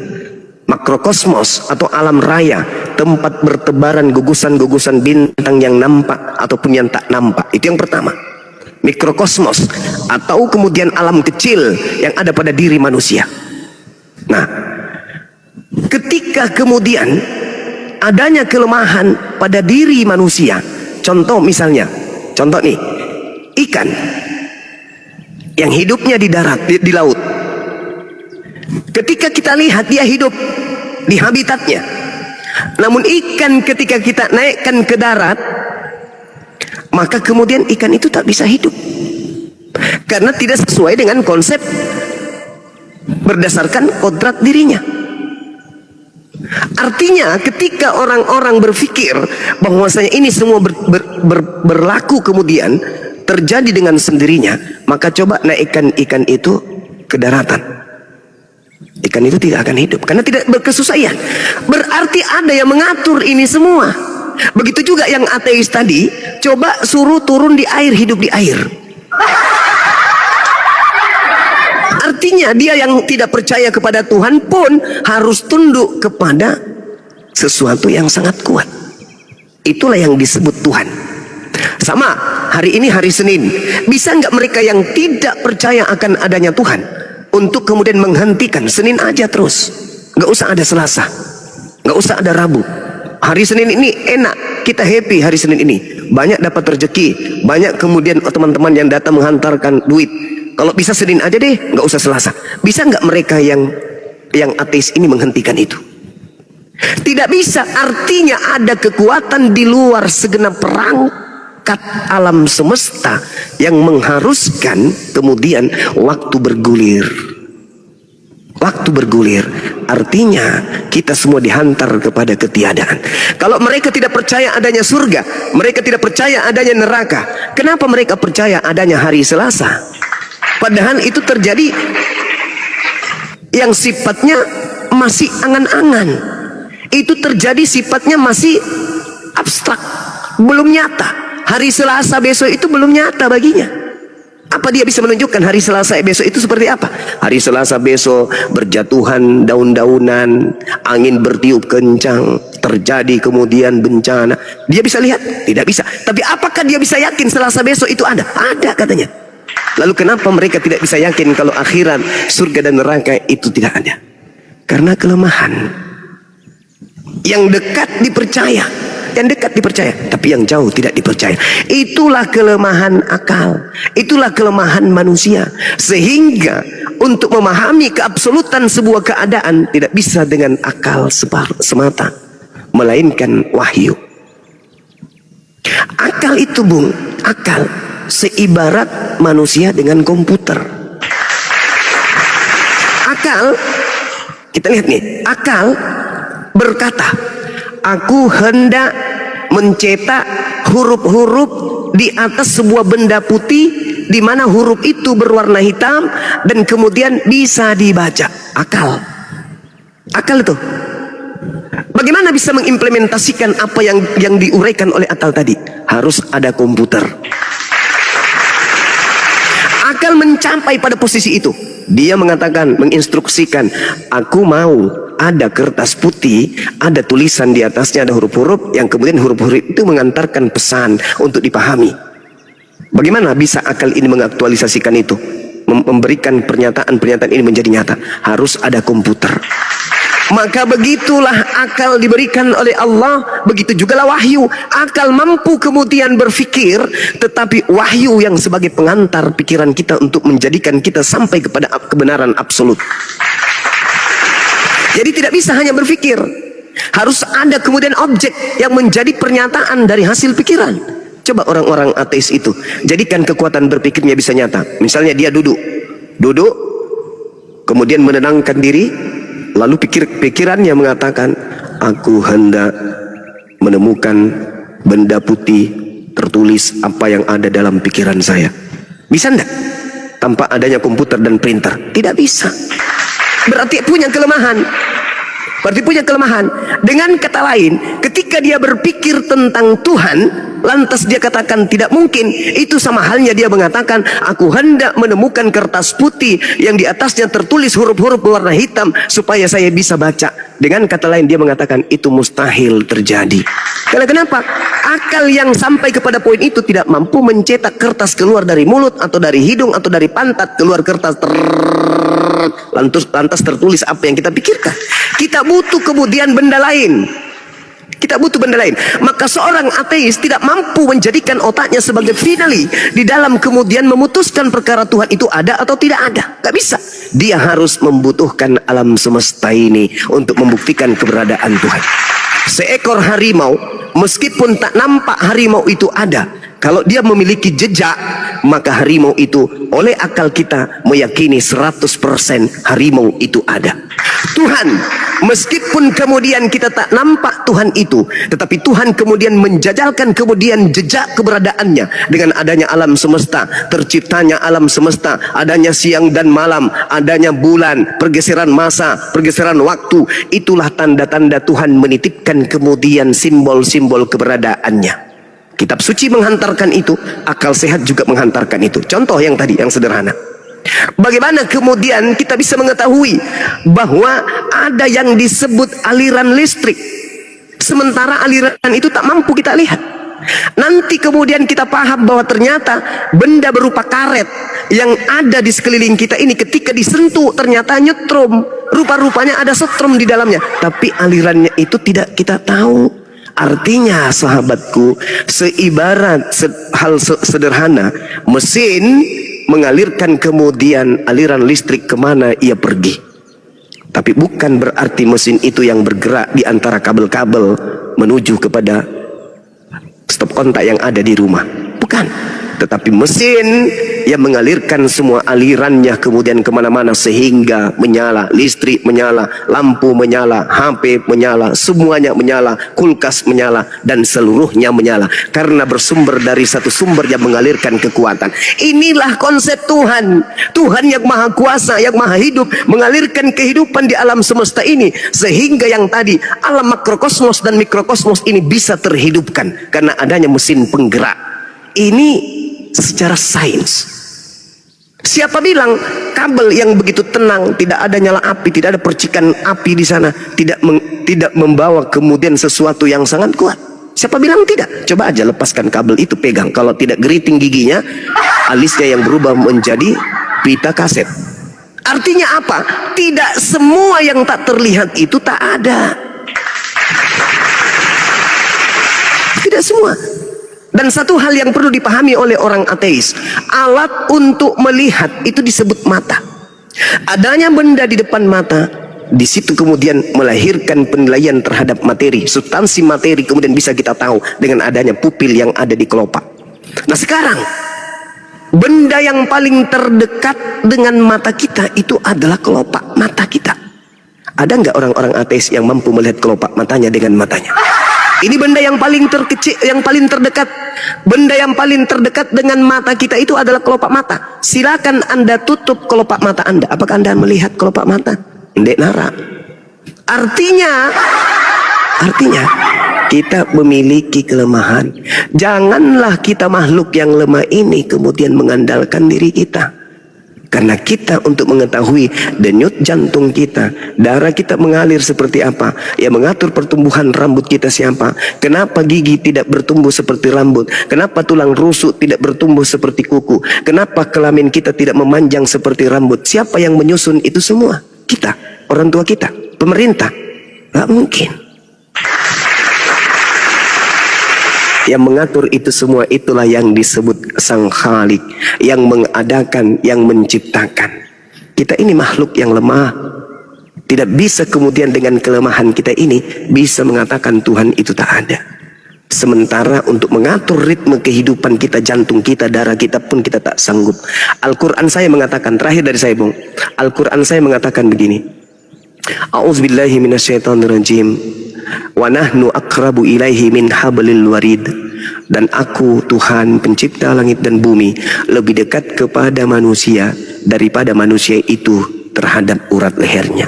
Makrokosmos atau alam raya, tempat bertebaran gugusan-gugusan bintang yang nampak ataupun yang tak nampak. Itu yang pertama. Mikrokosmos atau kemudian alam kecil yang ada pada diri manusia. Nah, ketika kemudian adanya kelemahan pada diri manusia, contoh misalnya, contoh nih, ikan yang hidupnya di darat, di laut. Ketika kita lihat dia hidup di habitatnya. Namun ikan ketika kita naikkan ke darat, maka kemudian ikan itu tak bisa hidup. Karena tidak sesuai dengan konsep berdasarkan kodrat dirinya. Artinya ketika orang-orang berpikir bahwasanya ini semua berlaku kemudian terjadi dengan sendirinya, maka coba naikkan ikan itu ke daratan. Ikan itu tidak akan hidup karena tidak berkesusahan. Berarti ada yang mengatur ini semua. Begitu juga yang ateis tadi, coba suruh turun di air, hidup di air. Artinya dia yang tidak percaya kepada Tuhan pun harus tunduk kepada sesuatu yang sangat kuat. Itulah yang disebut Tuhan. Sama, hari ini hari Senin. Bisa nggak mereka yang tidak percaya akan adanya Tuhan untuk kemudian menghentikan Senin aja terus? Nggak usah ada Selasa, nggak usah ada Rabu. Hari Senin ini enak, kita happy hari Senin ini. Banyak dapat rezeki, banyak kemudian teman-teman yang datang menghantarkan duit. Kalau bisa Senin aja deh, nggak usah Selasa. Bisa nggak mereka yang ateis ini menghentikan itu? Tidak bisa. Artinya ada kekuatan di luar segenap perangkat alam semesta yang mengharuskan kemudian waktu bergulir. Waktu bergulir. Artinya kita semua dihantar kepada ketiadaan. Kalau mereka tidak percaya adanya surga, mereka tidak percaya adanya neraka, kenapa mereka percaya adanya hari Selasa? Padahal itu terjadi yang sifatnya masih angan-angan. Itu terjadi sifatnya masih abstrak, belum nyata. Hari Selasa besok itu belum nyata baginya. Apa dia bisa menunjukkan hari Selasa besok itu seperti apa? Hari Selasa besok berjatuhan daun-daunan, angin bertiup kencang, terjadi kemudian bencana. Dia bisa lihat? Tidak bisa. Tapi apakah dia bisa yakin Selasa besok itu ada? Ada katanya. Lalu kenapa mereka tidak bisa yakin kalau akhirat, surga dan neraka itu tidak ada? Karena kelemahan. Yang dekat dipercaya, yang dekat dipercaya, tapi yang jauh tidak dipercaya. Itulah kelemahan akal, itulah kelemahan manusia. Sehingga untuk memahami keabsolutan sebuah keadaan tidak bisa dengan akal semata, melainkan wahyu. Akal itu, Bung, akal seibarat manusia dengan komputer. Akal, kita lihat nih, akal berkata, aku hendak mencetak huruf-huruf di atas sebuah benda putih di mana huruf itu berwarna hitam dan kemudian bisa dibaca. Akal. Akal itu. Bagaimana bisa mengimplementasikan apa yang diuraikan oleh akal tadi? Harus ada komputer. Akal mencapai pada posisi itu. Dia mengatakan, menginstruksikan, aku mau ada kertas putih, ada tulisan di atasnya, ada huruf-huruf, yang kemudian huruf-huruf itu mengantarkan pesan untuk dipahami. Bagaimana bisa akal ini mengaktualisasikan itu? Memberikan pernyataan-pernyataan ini menjadi nyata. Harus ada komputer. Maka begitulah akal diberikan oleh Allah, begitu juga lah wahyu. Akal mampu kemudian berfikir, tetapi wahyu yang sebagai pengantar pikiran kita untuk menjadikan kita sampai kepada kebenaran absolut. Jadi tidak bisa hanya berfikir, harus ada kemudian objek yang menjadi pernyataan dari hasil pikiran. Coba orang-orang ateis itu, jadikan kekuatan berpikirnya bisa nyata. Misalnya dia duduk, kemudian menenangkan diri, lalu pikirannya mengatakan, aku hendak menemukan benda putih tertulis apa yang ada dalam pikiran saya. Bisa enggak? Tanpa adanya komputer dan printer. Tidak bisa. Berarti punya kelemahan. Dengan kata lain, ketika dia berpikir tentang Tuhan, lantas dia katakan tidak mungkin. Itu sama halnya dia mengatakan, aku hendak menemukan kertas putih yang di atasnya tertulis huruf-huruf berwarna hitam supaya saya bisa baca. Dengan kata lain dia mengatakan itu mustahil terjadi. Karena kenapa? Akal yang sampai kepada poin itu tidak mampu mencetak kertas keluar dari mulut atau dari hidung atau dari pantat, keluar kertas lantas tertulis apa yang kita pikirkan. Kita butuh kemudian benda lain. Maka seorang ateis tidak mampu menjadikan otaknya sebagai finali di dalam kemudian memutuskan perkara Tuhan itu ada atau tidak ada. Gak bisa. Dia harus membutuhkan alam semesta ini untuk membuktikan keberadaan Tuhan. Seekor harimau, meskipun tak nampak harimau itu ada, kalau dia memiliki jejak, maka harimau itu oleh akal kita meyakini 100% harimau itu ada. Tuhan, meskipun kemudian kita tak nampak Tuhan itu, tetapi Tuhan kemudian menjajalkan kemudian jejak keberadaannya dengan adanya alam semesta, terciptanya alam semesta, adanya siang dan malam, adanya bulan, pergeseran masa, pergeseran waktu. Itulah tanda-tanda Tuhan menitipkan kemudian simbol-simbol keberadaannya. Kitab suci menghantarkan itu, akal sehat juga menghantarkan itu. Contoh yang tadi, yang sederhana. Bagaimana kemudian kita bisa mengetahui bahwa ada yang disebut aliran listrik, sementara aliran itu tak mampu kita lihat. Nanti kemudian kita paham bahwa ternyata benda berupa karet yang ada di sekeliling kita ini ketika disentuh ternyata nyetrum, rupa-rupanya ada setrum di dalamnya, tapi alirannya itu tidak kita tahu. Artinya sahabatku, seibarat hal sederhana, mesin mengalirkan kemudian aliran listrik kemana ia pergi. Tapi bukan berarti mesin itu yang bergerak di antara kabel-kabel menuju kepada stop kontak yang ada di rumah. Bukan. Tetapi mesin yang mengalirkan semua alirannya kemudian kemana-mana sehingga menyala, listrik menyala, lampu menyala, HP menyala, semuanya menyala, kulkas menyala, dan seluruhnya menyala. Karena bersumber dari satu sumber yang mengalirkan kekuatan. Inilah konsep Tuhan. Tuhan yang maha kuasa, yang maha hidup, mengalirkan kehidupan di alam semesta ini. Sehingga yang tadi, alam makrokosmos dan mikrokosmos ini bisa terhidupkan. Karena adanya mesin penggerak. Ini secara sains. Siapa bilang kabel yang begitu tenang, tidak ada nyala api, tidak ada percikan api di sana, tidak membawa kemudian sesuatu yang sangat kuat? Siapa bilang tidak? Coba aja lepaskan kabel itu, pegang. Kalau tidak geriting giginya, alisnya yang berubah menjadi pita kaset. Artinya apa? Tidak semua yang tak terlihat itu tak ada. Tidak semua. Dan satu hal yang perlu dipahami oleh orang ateis, alat untuk melihat itu disebut mata. Adanya benda di depan mata, di situ kemudian melahirkan penilaian terhadap materi, substansi materi kemudian bisa kita tahu dengan adanya pupil yang ada di kelopak. Nah sekarang, benda yang paling terdekat dengan mata kita itu adalah kelopak mata kita. Ada nggak orang-orang ateis yang mampu melihat kelopak matanya dengan matanya? Ini benda yang paling terkecil, yang paling terdekat. Benda yang paling terdekat dengan mata kita itu adalah kelopak mata. Silakan Anda tutup kelopak mata Anda. Apakah Anda melihat kelopak mata? Ndek nara. Artinya kita memiliki kelemahan. Janganlah kita makhluk yang lemah ini kemudian mengandalkan diri kita. Karena kita untuk mengetahui denyut jantung kita, darah kita mengalir seperti apa, yang mengatur pertumbuhan rambut kita siapa, kenapa gigi tidak bertumbuh seperti rambut, kenapa tulang rusuk tidak bertumbuh seperti kuku, kenapa kelamin kita tidak memanjang seperti rambut, siapa yang menyusun itu semua? Kita, orang tua kita. pemerintah? Nggak mungkin. Yang mengatur itu semua itulah yang disebut Sang Khalik, yang mengadakan, yang menciptakan. Kita ini makhluk yang lemah. Tidak bisa kemudian dengan kelemahan kita ini bisa mengatakan Tuhan itu tak ada. Sementara untuk mengatur ritme kehidupan kita, jantung kita, darah kita pun kita tak sanggup. Al-Quran saya mengatakan, terakhir dari saya Bung, Al-Quran saya mengatakan begini, A'udzubillahi minasyaitonirrajim, wa nahnu aqrabu ilaihi min hablil warid. Dan aku Tuhan pencipta langit dan bumi lebih dekat kepada manusia daripada manusia itu terhadap urat lehernya.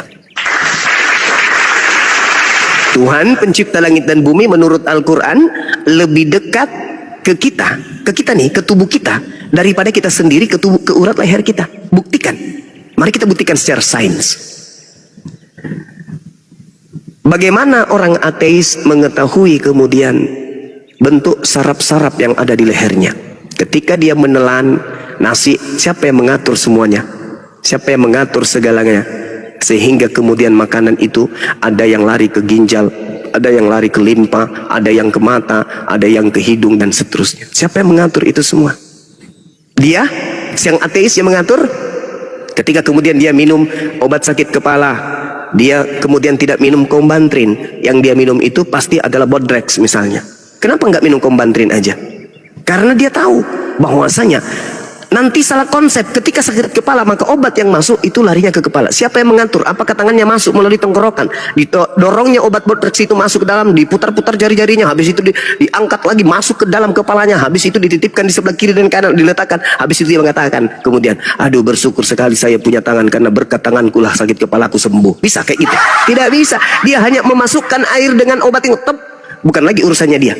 Tuhan pencipta langit dan bumi menurut Al-Quran lebih dekat ke kita nih, ke tubuh kita daripada kita sendiri ke urat leher kita. Buktikan. Mari kita buktikan secara sains. Bagaimana orang ateis mengetahui kemudian bentuk saraf-saraf yang ada di lehernya? Ketika dia menelan nasi, siapa yang mengatur semuanya? Siapa yang mengatur segalanya? Sehingga kemudian makanan itu ada yang lari ke ginjal, ada yang lari ke limpa, ada yang ke mata, ada yang ke hidung dan seterusnya. Siapa yang mengatur itu semua? Dia, yang ateis yang mengatur. Ketika kemudian dia minum obat sakit kepala, dia kemudian tidak minum Combantrin, yang dia minum itu pasti adalah Bodrex misalnya. Kenapa nggak minum Combantrin aja? Karena dia tahu bahwasanya nanti salah konsep, ketika sakit kepala maka obat yang masuk itu larinya ke kepala. Siapa yang mengatur? Apakah tangannya masuk melalui tenggorokan, didorongnya obat Bodrex itu masuk ke dalam, diputar-putar jari-jarinya, habis itu diangkat lagi masuk ke dalam kepalanya, habis itu dititipkan di sebelah kiri dan kanan, diletakkan, habis itu dia mengatakan kemudian, aduh bersyukur sekali saya punya tangan karena berkat tanganku lah sakit kepalaku sembuh. Bisa kayak itu? Tidak bisa. Dia hanya memasukkan air dengan obat yang tetap, bukan lagi urusannya dia.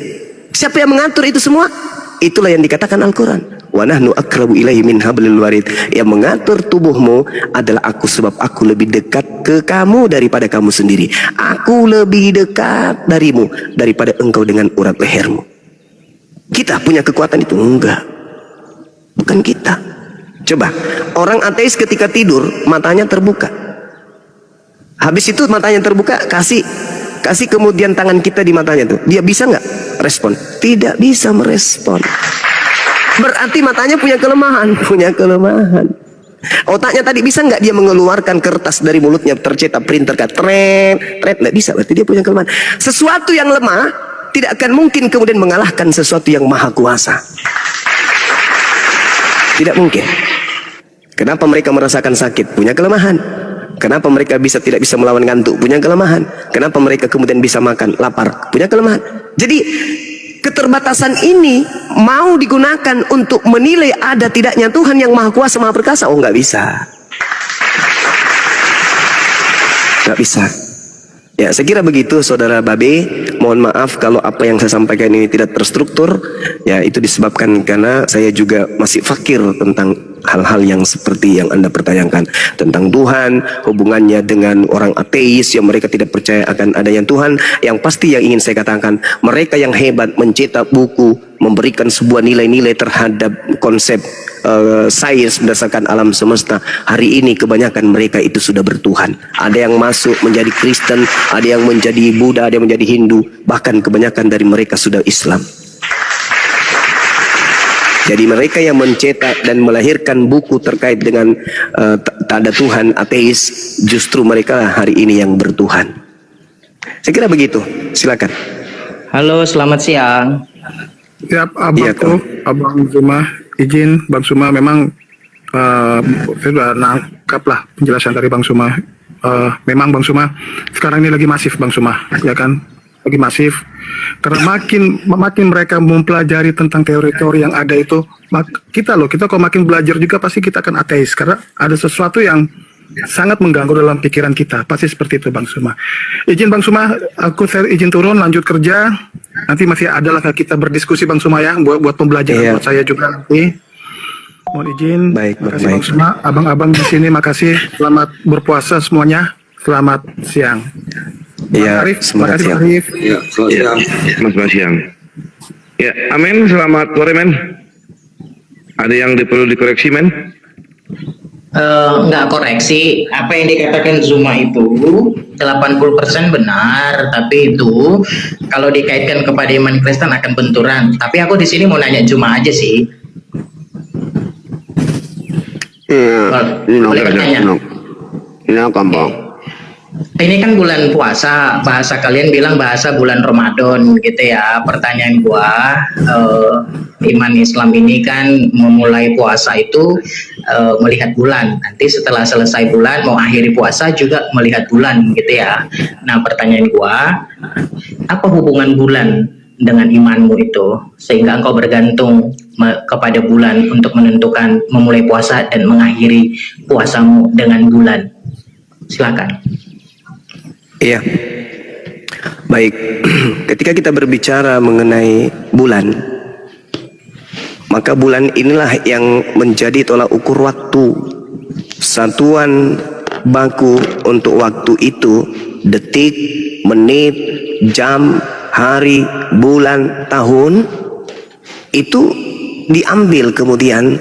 Siapa yang mengatur itu semua? Itulah yang dikatakan Al-Quran. Wa nahnu aqrabu ilaihi min hablil warid. Yang mengatur tubuhmu adalah aku, sebab aku lebih dekat ke kamu daripada kamu sendiri. Aku lebih dekat darimu daripada engkau dengan urat lehermu. Kita punya kekuatan itu? Enggak. Bukan kita. Coba, orang ateis ketika tidur matanya terbuka. Habis itu matanya terbuka, kasih kemudian tangan kita di matanya tuh. Dia bisa nggak respon? Tidak bisa merespon. Berarti matanya punya kelemahan. Otaknya tadi bisa nggak dia mengeluarkan kertas dari mulutnya tercetak printer tret, nggak bisa. Berarti dia punya kelemahan. Sesuatu yang lemah tidak akan mungkin kemudian mengalahkan sesuatu yang maha kuasa. Tidak mungkin. Kenapa mereka merasakan sakit? Punya kelemahan. Kenapa mereka tidak bisa melawan ngantuk? Punya kelemahan. Kenapa mereka kemudian bisa makan lapar? Punya kelemahan. Jadi keterbatasan ini mau digunakan untuk menilai ada tidaknya Tuhan yang maha kuasa, maha perkasa? Oh, nggak bisa. Nggak bisa. Ya, saya kira begitu Saudara Babe. Mohon maaf kalau apa yang saya sampaikan ini tidak terstruktur. Ya, itu disebabkan karena saya juga masih fakir tentang hal-hal yang seperti yang Anda pertanyakan tentang Tuhan, hubungannya dengan orang ateis yang mereka tidak percaya akan adanya Tuhan. Yang pasti yang ingin saya katakan, mereka yang hebat mencetak buku, memberikan sebuah nilai-nilai terhadap konsep sains berdasarkan alam semesta. Hari ini kebanyakan mereka itu sudah bertuhan. Ada yang masuk menjadi Kristen, ada yang menjadi Buddha, ada yang menjadi Hindu, bahkan kebanyakan dari mereka sudah Islam. Jadi mereka yang mencetak dan melahirkan buku terkait dengan tak ada Tuhan, ateis, justru mereka hari ini yang bertuhan. Saya kira begitu. Silakan. Halo, selamat siang. Siap, Abang Zuma. Izin Bang Suma, memang saya sudah nangkap lah penjelasan dari Bang Suma. Memang Bang Suma sekarang ini lagi masif Bang Suma, ya kan? Lagi masif. Karena makin mereka mempelajari tentang teori-teori yang ada itu, kita kalau makin belajar juga pasti kita akan ateis. Karena ada sesuatu yang sangat mengganggu dalam pikiran kita. Pasti seperti itu Bang Suma. Izin Bang Suma, saya izin turun lanjut kerja. Nanti masih adalah kita berdiskusi Bang Suma ya, buat pembelajaran buat saya juga nanti. Mohon izin. Baik, makasih Bang Suma. Abang-abang di sini makasih. Selamat berpuasa semuanya. Selamat siang. Iya, selamat siang. Ya, selamat siang. Ya, amin. Selamat sore, men. Ada yang perlu dikoreksi, men? Nggak koreksi, apa yang dikatakan Zuma itu 80% benar, tapi itu kalau dikaitkan kepada iman Kristen akan benturan. Tapi aku di sini mau nanya Zuma aja sih. Boleh bertanya? Silakan bang. Ini kan bulan puasa, bahasa kalian bilang bahasa bulan Ramadan gitu ya. Pertanyaan gua, iman Islam ini kan memulai puasa itu melihat bulan. Nanti setelah selesai bulan mau akhiri puasa juga melihat bulan gitu ya. Nah, pertanyaan gua, apa hubungan bulan dengan imanmu itu sehingga engkau bergantung kepada bulan untuk menentukan memulai puasa dan mengakhiri puasamu dengan bulan? Silakan. Iya. Baik. Ketika kita berbicara mengenai bulan, maka bulan inilah yang menjadi tolak ukur waktu. Satuan baku untuk waktu itu detik, menit, jam, hari, bulan, tahun. Itu diambil kemudian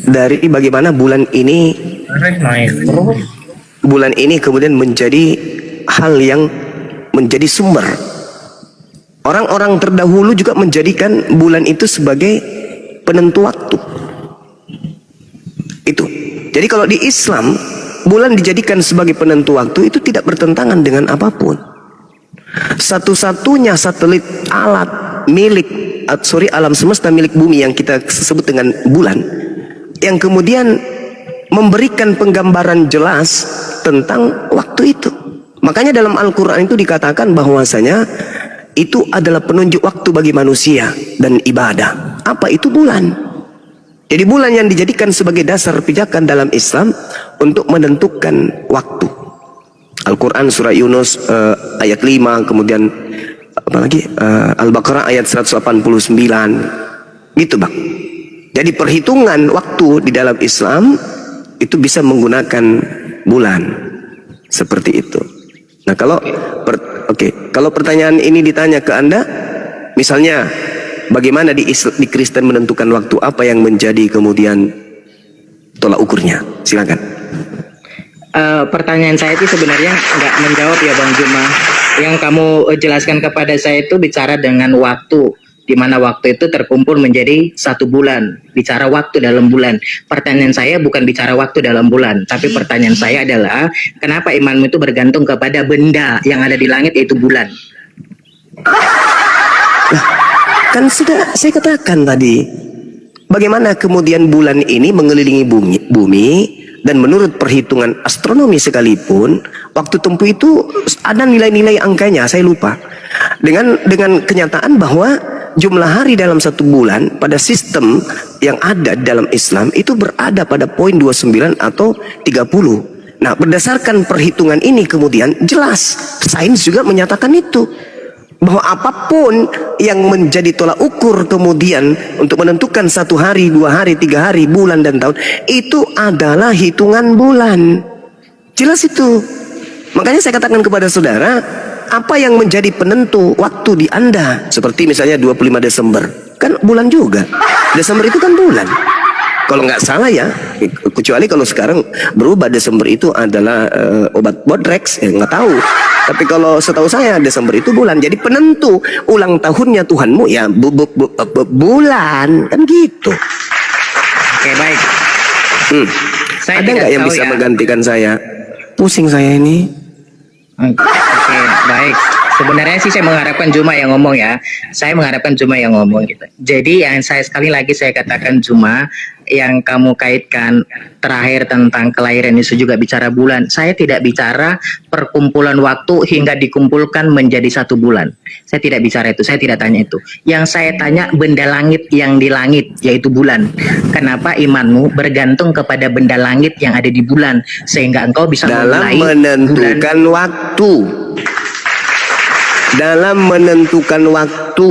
dari bagaimana bulan ini kemudian menjadi hal yang menjadi sumber. Orang-orang terdahulu juga menjadikan bulan itu sebagai penentu waktu. Itu. Jadi kalau di Islam, bulan dijadikan sebagai penentu waktu itu tidak bertentangan dengan apapun. Satu-satunya satelit alat alam semesta milik bumi yang kita sebut dengan bulan, yang kemudian memberikan penggambaran jelas tentang waktu itu. Makanya dalam Al-Quran itu dikatakan bahwasanya itu adalah penunjuk waktu bagi manusia dan ibadah. Apa itu bulan? Jadi bulan yang dijadikan sebagai dasar pijakan dalam Islam untuk menentukan waktu. Al-Quran surah Yunus ayat 5, kemudian apa lagi? Al-Baqarah ayat 189. Gitu bang. Jadi perhitungan waktu di dalam Islam itu bisa menggunakan bulan. Seperti itu. Nah kalau kalau pertanyaan ini ditanya ke Anda, misalnya bagaimana di Kristen menentukan waktu, apa yang menjadi kemudian tolak ukurnya? Silakan. Pertanyaan saya itu sebenarnya nggak menjawab ya Bang Zuma. Yang kamu jelaskan kepada saya itu bicara dengan waktu, di mana waktu itu terkumpul menjadi 1 bulan. Bicara waktu dalam bulan. Pertanyaan saya bukan bicara waktu dalam bulan, tapi pertanyaan saya adalah kenapa imanmu itu bergantung kepada benda yang ada di langit, yaitu bulan? Nah, kan sudah saya katakan tadi, bagaimana kemudian bulan ini mengelilingi bumi dan menurut perhitungan astronomi sekalipun waktu tempuh itu ada nilai-nilai angkanya, saya lupa. Dengan kenyataan bahwa jumlah hari dalam 1 bulan pada sistem yang ada dalam Islam itu berada pada poin 29 atau 30. Nah, berdasarkan perhitungan ini kemudian jelas sains juga menyatakan itu, bahwa apapun yang menjadi tolak ukur kemudian untuk menentukan 1 hari, 2 hari, 3 hari, bulan dan tahun, itu adalah hitungan bulan. Jelas itu. Makanya saya katakan kepada saudara, apa yang menjadi penentu waktu di Anda? Seperti misalnya 25 Desember, kan bulan juga. Desember itu kan bulan. Kalau nggak salah ya, kecuali kalau sekarang berubah Desember itu adalah obat Bodrex, nggak tahu. Tapi kalau setahu saya Desember itu bulan. Jadi penentu ulang tahunnya Tuhanmu ya bulan, kan gitu. Oke, baik. Ada nggak yang bisa menggantikan saya? Pusing saya ini. Oke, baik. Sebenarnya sih saya mengharapkan Zuma yang ngomong ya. Saya mengharapkan Zuma yang ngomong gitu. Jadi yang sekali lagi saya katakan Zuma, yang kamu kaitkan terakhir tentang kelahiran Yesus juga bicara bulan. Saya tidak bicara perkumpulan waktu hingga dikumpulkan menjadi 1 bulan. Saya tidak bicara itu, saya tidak tanya itu. Yang saya tanya benda langit yang di langit, yaitu bulan. Kenapa imanmu bergantung kepada benda langit yang ada di bulan sehingga engkau bisa dalam menentukan waktu. Dalam menentukan waktu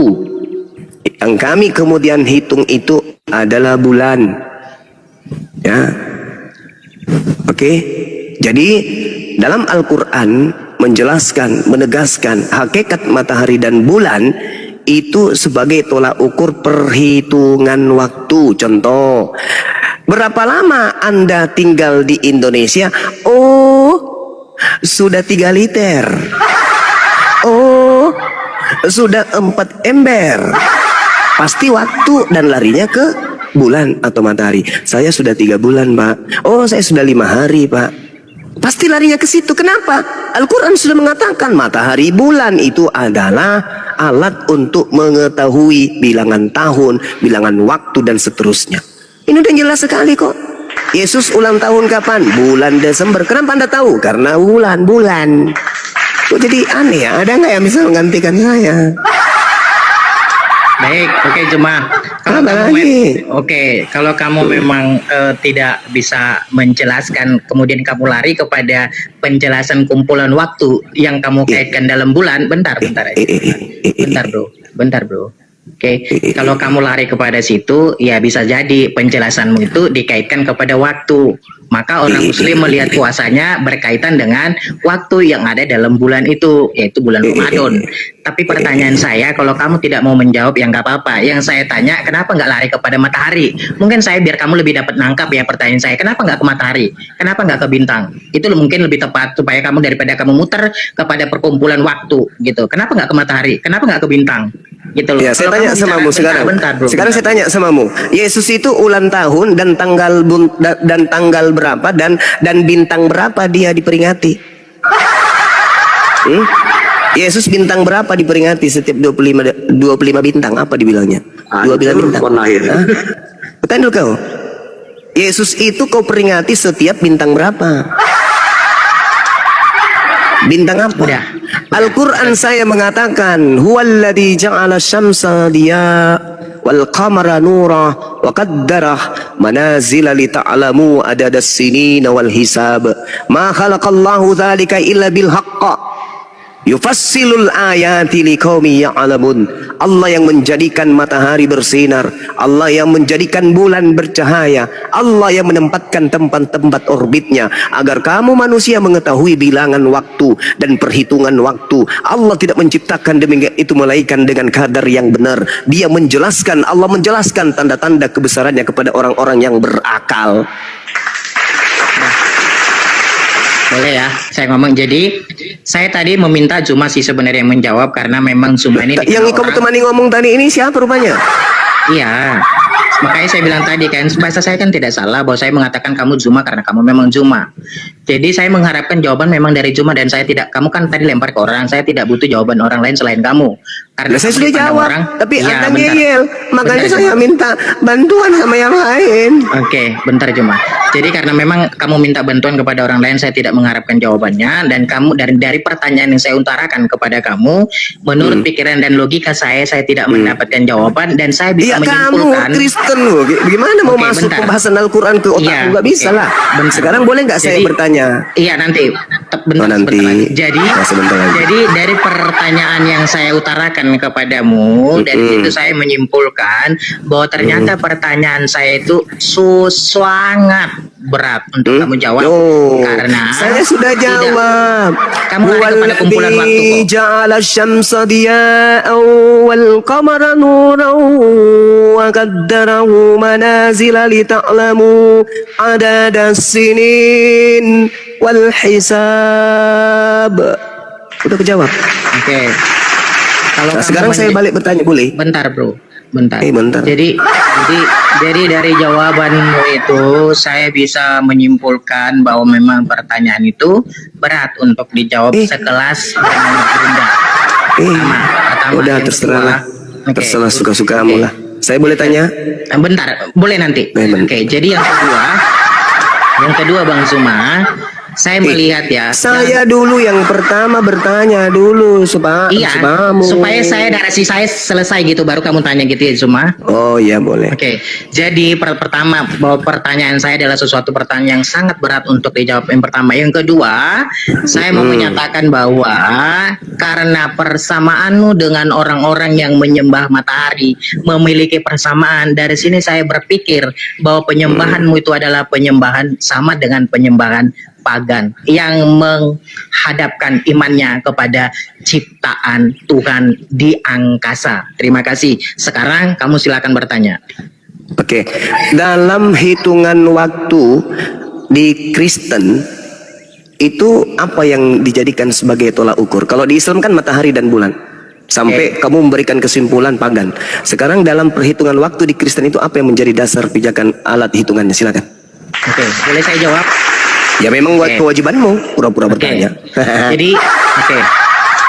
yang kami kemudian hitung itu adalah bulan, ya. Oke. Jadi dalam Al-Quran menjelaskan, menegaskan hakikat matahari dan bulan itu sebagai tolak ukur perhitungan waktu. Contoh, Berapa lama Anda tinggal di Indonesia? Oh, sudah 3 liter. Oh, sudah 4 ember. Pasti waktu dan larinya ke bulan atau matahari. Saya sudah 3 bulan, Pak. Oh, saya sudah 5 hari, Pak. Pasti larinya ke situ. Kenapa? Al-Quran sudah mengatakan matahari bulan itu adalah alat untuk mengetahui bilangan tahun, bilangan waktu, dan seterusnya. Ini udah jelas sekali kok. Yesus ulang tahun kapan? Bulan Desember. Kenapa Anda tahu? Karena bulan. Kok jadi aneh ya? Ada nggak yang bisa menggantikan saya? Baik, oke Juma. Kalau kamu memang tidak bisa menjelaskan, kemudian kamu lari kepada penjelasan kumpulan waktu yang kamu kaitkan dalam bulan. Bentar bro. Oke, kalau kamu lari kepada situ, ya bisa jadi penjelasanmu itu dikaitkan kepada waktu. Maka orang Muslim melihat puasanya berkaitan dengan waktu yang ada dalam bulan itu, yaitu bulan Ramadan. Tapi pertanyaan saya, kalau kamu tidak mau menjawab, ya nggak apa-apa. Yang saya tanya, kenapa nggak lari kepada matahari? Mungkin saya biar kamu lebih dapat nangkap ya pertanyaan saya. Kenapa nggak ke matahari? Kenapa nggak ke bintang? Itu mungkin lebih tepat supaya kamu daripada kamu muter kepada perkumpulan waktu gitu. Kenapa nggak ke matahari? Kenapa nggak ke bintang? Gitu loh. Ya, saya tanya samamu sekarang. Sekarang saya tanya samamu. Yesus itu ulang tahun dan tanggal berapa dan bintang berapa dia diperingati? Yesus bintang berapa diperingati setiap 25 bintang? Apa dibilangnya? 12 bintang. Bertanya dulu kau. Yesus itu kau peringati setiap bintang berapa? Bintang apa? Al-Quran saya mengatakan huwallazi ja'ala syamsa diya wal qamara nura wa qaddarah manazila li ta'lamu adadas sinina wal hisab ma khalaqallahu dzalika illa bil haqq yufassilul ayati liqaumi ya'lamun. Allah yang menjadikan matahari bersinar, Allah yang menjadikan bulan bercahaya, Allah yang menempatkan tempat-tempat orbitnya agar kamu manusia mengetahui bilangan waktu dan perhitungan waktu. Allah tidak menciptakan demikian itu melainkan dengan kadar yang benar. Dia menjelaskan, Allah menjelaskan tanda-tanda kebesarannya kepada orang-orang yang berakal. Boleh ya, saya ngomong. Jadi saya tadi meminta Juma sih sebenarnya yang menjawab, karena memang Juma ini yang kamu temani ngomong tadi ini siapa rupanya? Iya, makanya saya bilang tadi kan, bahasa saya kan tidak salah bahwa saya mengatakan kamu Juma karena kamu memang Juma. Jadi saya mengharapkan jawaban memang dari Juma, dan saya tidak, kamu kan tadi lempar ke orang, saya tidak butuh jawaban orang lain selain kamu. Karena saya sudah jawab, tapi ya, Anda ngeyel, makanya saya minta bantuan sama yang lain. Oke, bentar Juma. Jadi karena memang kamu minta bantuan kepada orang lain, saya tidak mengharapkan jawabannya, dan kamu dari pertanyaan yang saya utarakan kepada kamu, menurut pikiran dan logika saya tidak mendapatkan jawaban, dan saya bisa menyimpulkan. Kamu Kristen loh, gimana mau masuk pembahasan Al-Quran ke otakku? Nggak bisa lah. Sekarang boleh nggak saya bertanya? Iya nanti, bentar lagi. Jadi dari pertanyaan yang saya utarakan kepadamu, dari situ saya menyimpulkan bahwa ternyata pertanyaan saya itu sangat berat untuk kamu jawab, karena saya sudah jawab. Kamu lari kepada kumpulan waktu. Ja'ala syamsa diya'an wal qamara nuran wa qaddarahu manazila li ta'lamu adadas sinin wal hisab. Udah kejawab. Oke. Kalau sekarang saya balik bertanya, boleh? Bentar bro, bentar. Bentar. Jadi dari jawabanmu itu saya bisa menyimpulkan bahwa memang pertanyaan itu berat untuk dijawab sekelas rendah. Pertama, udah terserah lah. Terserah suka-sukamu lah. Saya boleh tanya? Bentar, boleh nanti. Oke, jadi yang kedua Bang Zuma, saya melihat ya. Saya dulu yang pertama bertanya dulu supaya saya narasi saya selesai gitu, baru kamu tanya gitu ya Zuma. Oh iya boleh. Oke, jadi pertama bahwa pertanyaan saya adalah sesuatu pertanyaan yang sangat berat untuk dijawab. Yang pertama, yang kedua, saya mau menyatakan bahwa karena persamaanmu dengan orang-orang yang menyembah matahari memiliki persamaan, dari sini saya berpikir bahwa penyembahanmu itu adalah penyembahan sama dengan penyembahan pagan yang menghadapkan imannya kepada ciptaan Tuhan di angkasa. Terima kasih. Sekarang kamu silakan bertanya. Oke, dalam hitungan waktu di Kristen itu apa yang dijadikan sebagai tolak ukur? Kalau di Islam kan matahari dan bulan. Sampai kamu memberikan kesimpulan pagan. Sekarang dalam perhitungan waktu di Kristen itu apa yang menjadi dasar pijakan alat hitungannya? Silakan. Oke, boleh saya jawab? Ya memang buat Oke. kewajibanmu pura-pura bertanya. Jadi,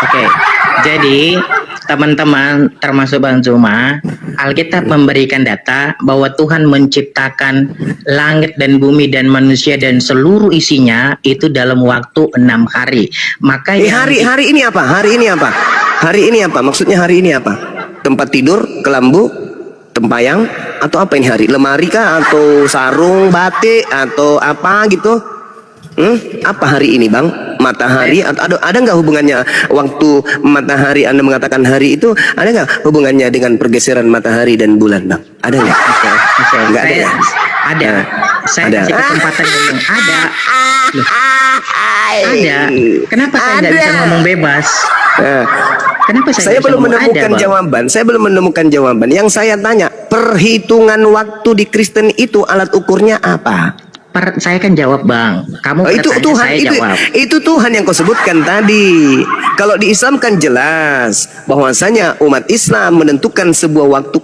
oke. Jadi, teman-teman termasuk Bang Zuma, Alkitab memberikan data bahwa Tuhan menciptakan langit dan bumi dan manusia dan seluruh isinya itu dalam waktu 6 hari. Maka Hari ini apa? Hari ini apa? Hari ini apa? Maksudnya hari ini apa? Tempat tidur, kelambu, tempayang, atau apa ini hari? Lemari kah? Atau sarung, batik, atau apa gitu? Apa hari ini, Bang? Matahari atau ada nggak hubungannya waktu matahari Anda mengatakan hari itu ada nggak hubungannya dengan pergeseran matahari dan bulan, Bang? Ada nggak? Oke. Nggak ada ya? Ada. Saya Ada. kasih kesempatan ngomong. Ada. Loh, ada. Kenapa saya nggak bisa ngomong bebas? Nah, Kenapa saya saya nggak bisa belum ngomong? menemukan Ada, Bang. jawaban. Saya belum menemukan jawaban. Yang saya tanya, perhitungan waktu di Kristen itu alat ukurnya apa? Saya kan jawab, Bang. Kamu Itu bertanya, Tuhan, saya jawab. itu Tuhan yang kau sebutkan tadi. Kalau di Islam kan jelas bahwasanya umat Islam menentukan sebuah waktu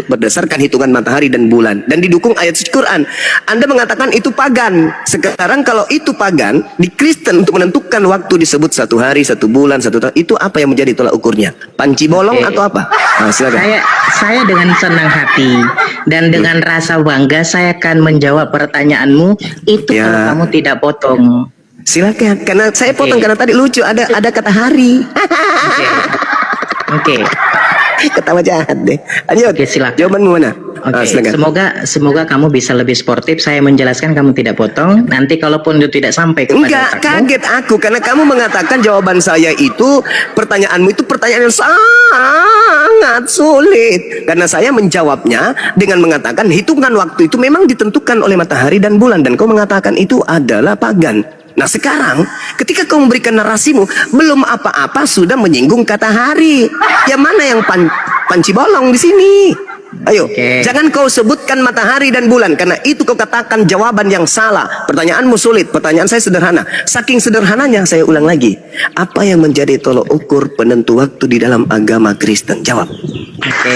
berdasarkan hitungan matahari dan bulan dan didukung ayat suci Quran. Anda mengatakan itu pagan. Sekarang kalau itu pagan, di Kristen untuk menentukan waktu disebut 1 hari, 1 bulan, 1 tahun. Itu apa yang menjadi tolak ukurnya? Panci bolong Oke. atau apa? Nah, silakan. Saya dengan senang hati dan dengan rasa bangga saya akan menjawab pertanyaanmu itu Ya. kalau kamu tidak potong. Silakan. Karena saya potong Oke. karena tadi lucu ada kata hari. Oke. Ketawa jahat deh. Lanjut. Oke, silakan. Jawabanmu mana? Oke, Silakan. semoga kamu bisa lebih sportif. Saya menjelaskan kamu tidak potong. Nanti kalaupun itu tidak sampai kepada Enggak, otakmu, kaget aku karena kamu mengatakan jawaban saya itu pertanyaanmu itu pertanyaan yang sangat sulit. Karena saya menjawabnya dengan mengatakan hitungan waktu itu memang ditentukan oleh matahari dan bulan dan kau mengatakan itu adalah pagan. Nah sekarang ketika kau memberikan narasimu belum apa-apa sudah menyinggung kata hari. Yang mana yang panci bolong di sini? Ayo, Oke. jangan kau sebutkan matahari dan bulan karena itu kau katakan jawaban yang salah. Pertanyaanmu sulit, pertanyaan saya sederhana. Saking sederhananya saya ulang lagi. Apa yang menjadi tolok ukur penentu waktu di dalam agama Kristen? Jawab. Oke.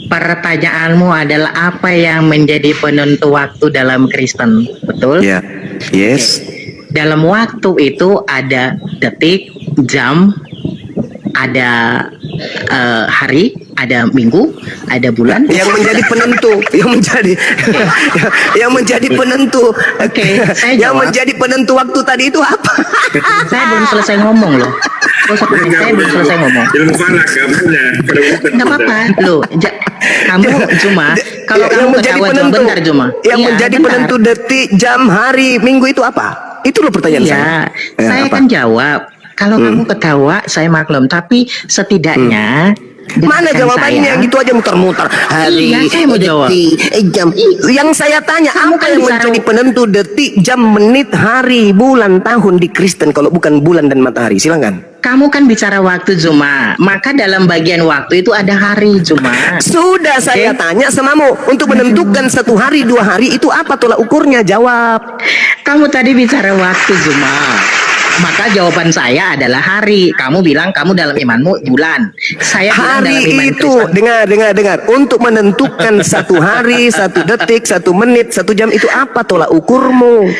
Pertanyaanmu adalah apa yang menjadi penentu waktu dalam Kristen, betul? Ya. Yes. Dalam waktu itu ada detik, jam, ada hari, ada minggu, ada bulan. Yang menjadi penentu, yang menjadi penentu. Oke, saya Yang jawab. menjadi penentu waktu tadi itu apa? Saya belum selesai ngomong loh. Saya belum selesai ngomong. Ilmu falak kamunya. Nggak apa-apa, loh. Kamu cuma kalau yang kamu menjadi ketawa penentu, bentar cuma. yang Iya, menjadi bentar. penentu detik, jam, hari, minggu itu apa? Itu loh pertanyaan saya. Iya, Ya, saya apa? kan jawab. Kalau kamu ketawa, saya maklum. Tapi setidaknya Mana dengarkan jawabannya? saya. Gitu aja muter-muter. Hari, Iya, saya mau jawab. detik, jam. Yang saya tanya, Kamu apa kan yang bisa- menjadi penentu detik, jam, menit, hari, bulan, tahun di Kristen kalau bukan bulan dan matahari? Silakan. Kamu kan bicara waktu Zuma, maka dalam bagian waktu itu ada hari Zuma. Sudah saya tanya samamu untuk menentukan 1 hari, 2 hari itu apa tolak ukurnya? Jawab. Kamu tadi bicara waktu Zuma, maka jawaban saya adalah hari. Kamu bilang kamu dalam imanmu bulan. Saya bilang dalam Hari iman itu Kristen. dengar untuk menentukan 1 hari, 1 detik, 1 menit, 1 jam itu apa tolak ukurmu?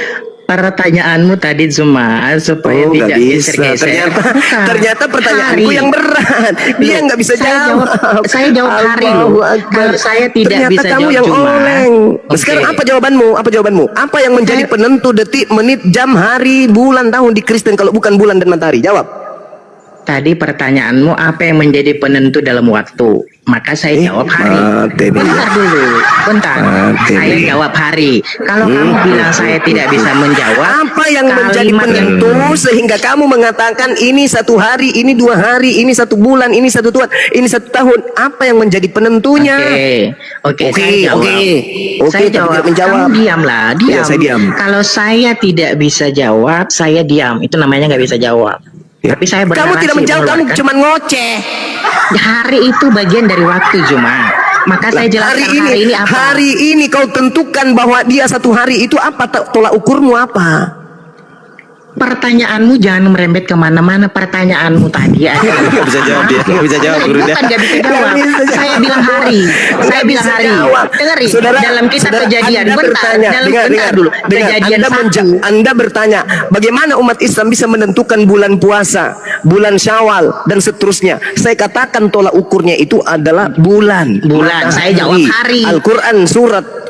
Pertanyaanmu tadi Zuma supaya Nggak tidak bisa. geser-geser. Bukan. Ternyata pertanyaanku Hari. yang berat. Dia Loh, nggak bisa saya jawab. saya jawab hari Allahu loh. Akbar. Kalau saya tidak Ternyata bisa kamu jawab yang Zuma. oleng. Oke. Sekarang apa jawabanmu? Apa jawabanmu? Apa yang menjadi penentu detik, menit, jam, hari, bulan, tahun di Kristen kalau bukan bulan dan matahari? Jawab. Tadi pertanyaanmu apa yang menjadi penentu dalam waktu? Maka saya jawab hari. mati dia. Bentar dulu, bentar. Mati Saya dia. jawab hari. Kalau kamu bilang saya tidak bisa menjawab, Apa yang menjadi kalimat yang penentu sehingga kamu mengatakan ini 1 hari, ini 2 hari, ini 1 bulan, ini 1 tahun, ini 1 tahun? Apa yang menjadi penentunya? Oke, Oke, saya jawab. oke. Oke, Saya tapi jawab. tidak menjawab. Kamu diamlah, diam. Ya, saya diam. Kalau saya tidak bisa jawab, saya diam. Itu namanya nggak bisa jawab. Ya. Tapi saya Kamu bernarasi, tidak menjawab, kamu mengeluarkan. cuma ngoceh. hari itu bagian dari waktu Jumat. Maka saya jelaskan hari ini apa? Hari ini kau tentukan bahwa dia satu hari itu apa, tolak ukurmu apa? Pertanyaanmu jangan merembet kemana-mana. Pertanyaanmu tadi ada. Nggak bisa jawab dia, nggak bisa jawab Guru dia. Bukan nggak bisa jawab. Nggak bisa jawab. Saya bilang hari. Saya bilang hari. Dengerin. Dalam kisah kejadian. Anda bertanya, dengar dulu. dengar. Kejadian Anda bertanya, bagaimana umat Islam bisa menentukan bulan puasa, bulan Syawal dan seterusnya? Saya katakan tolak ukurnya itu adalah bulan. Bulan. Saya jawab hari. Al-Quran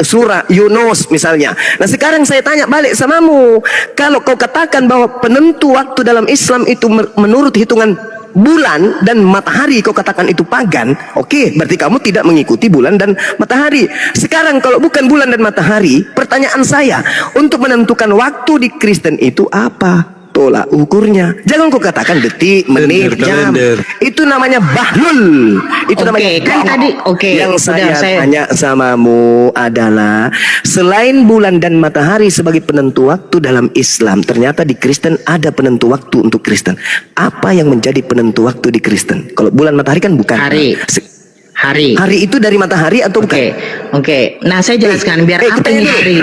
surah Yunus misalnya. Nah sekarang saya tanya balik samamu, kalau kau katakan bahwa penentu waktu dalam Islam itu menurut hitungan bulan dan matahari, kau katakan itu pagan, oke, berarti kamu tidak mengikuti bulan dan matahari. Sekarang kalau bukan bulan dan matahari, pertanyaan saya, untuk menentukan waktu di Kristen itu apa? Tolak ukurnya. Jangan kau katakan detik, menit, jam. Itu namanya bahlul. Itu namanya kan tadi Yang saya tanya samamu adalah, selain bulan dan matahari sebagai penentu waktu dalam Islam, ternyata di Kristen ada penentu waktu untuk Kristen. Apa yang menjadi penentu waktu di Kristen? Kalau bulan matahari kan bukan. Hari. Hari itu dari matahari atau bukan? Oke. Nah, saya jelaskan biar apa ini hari.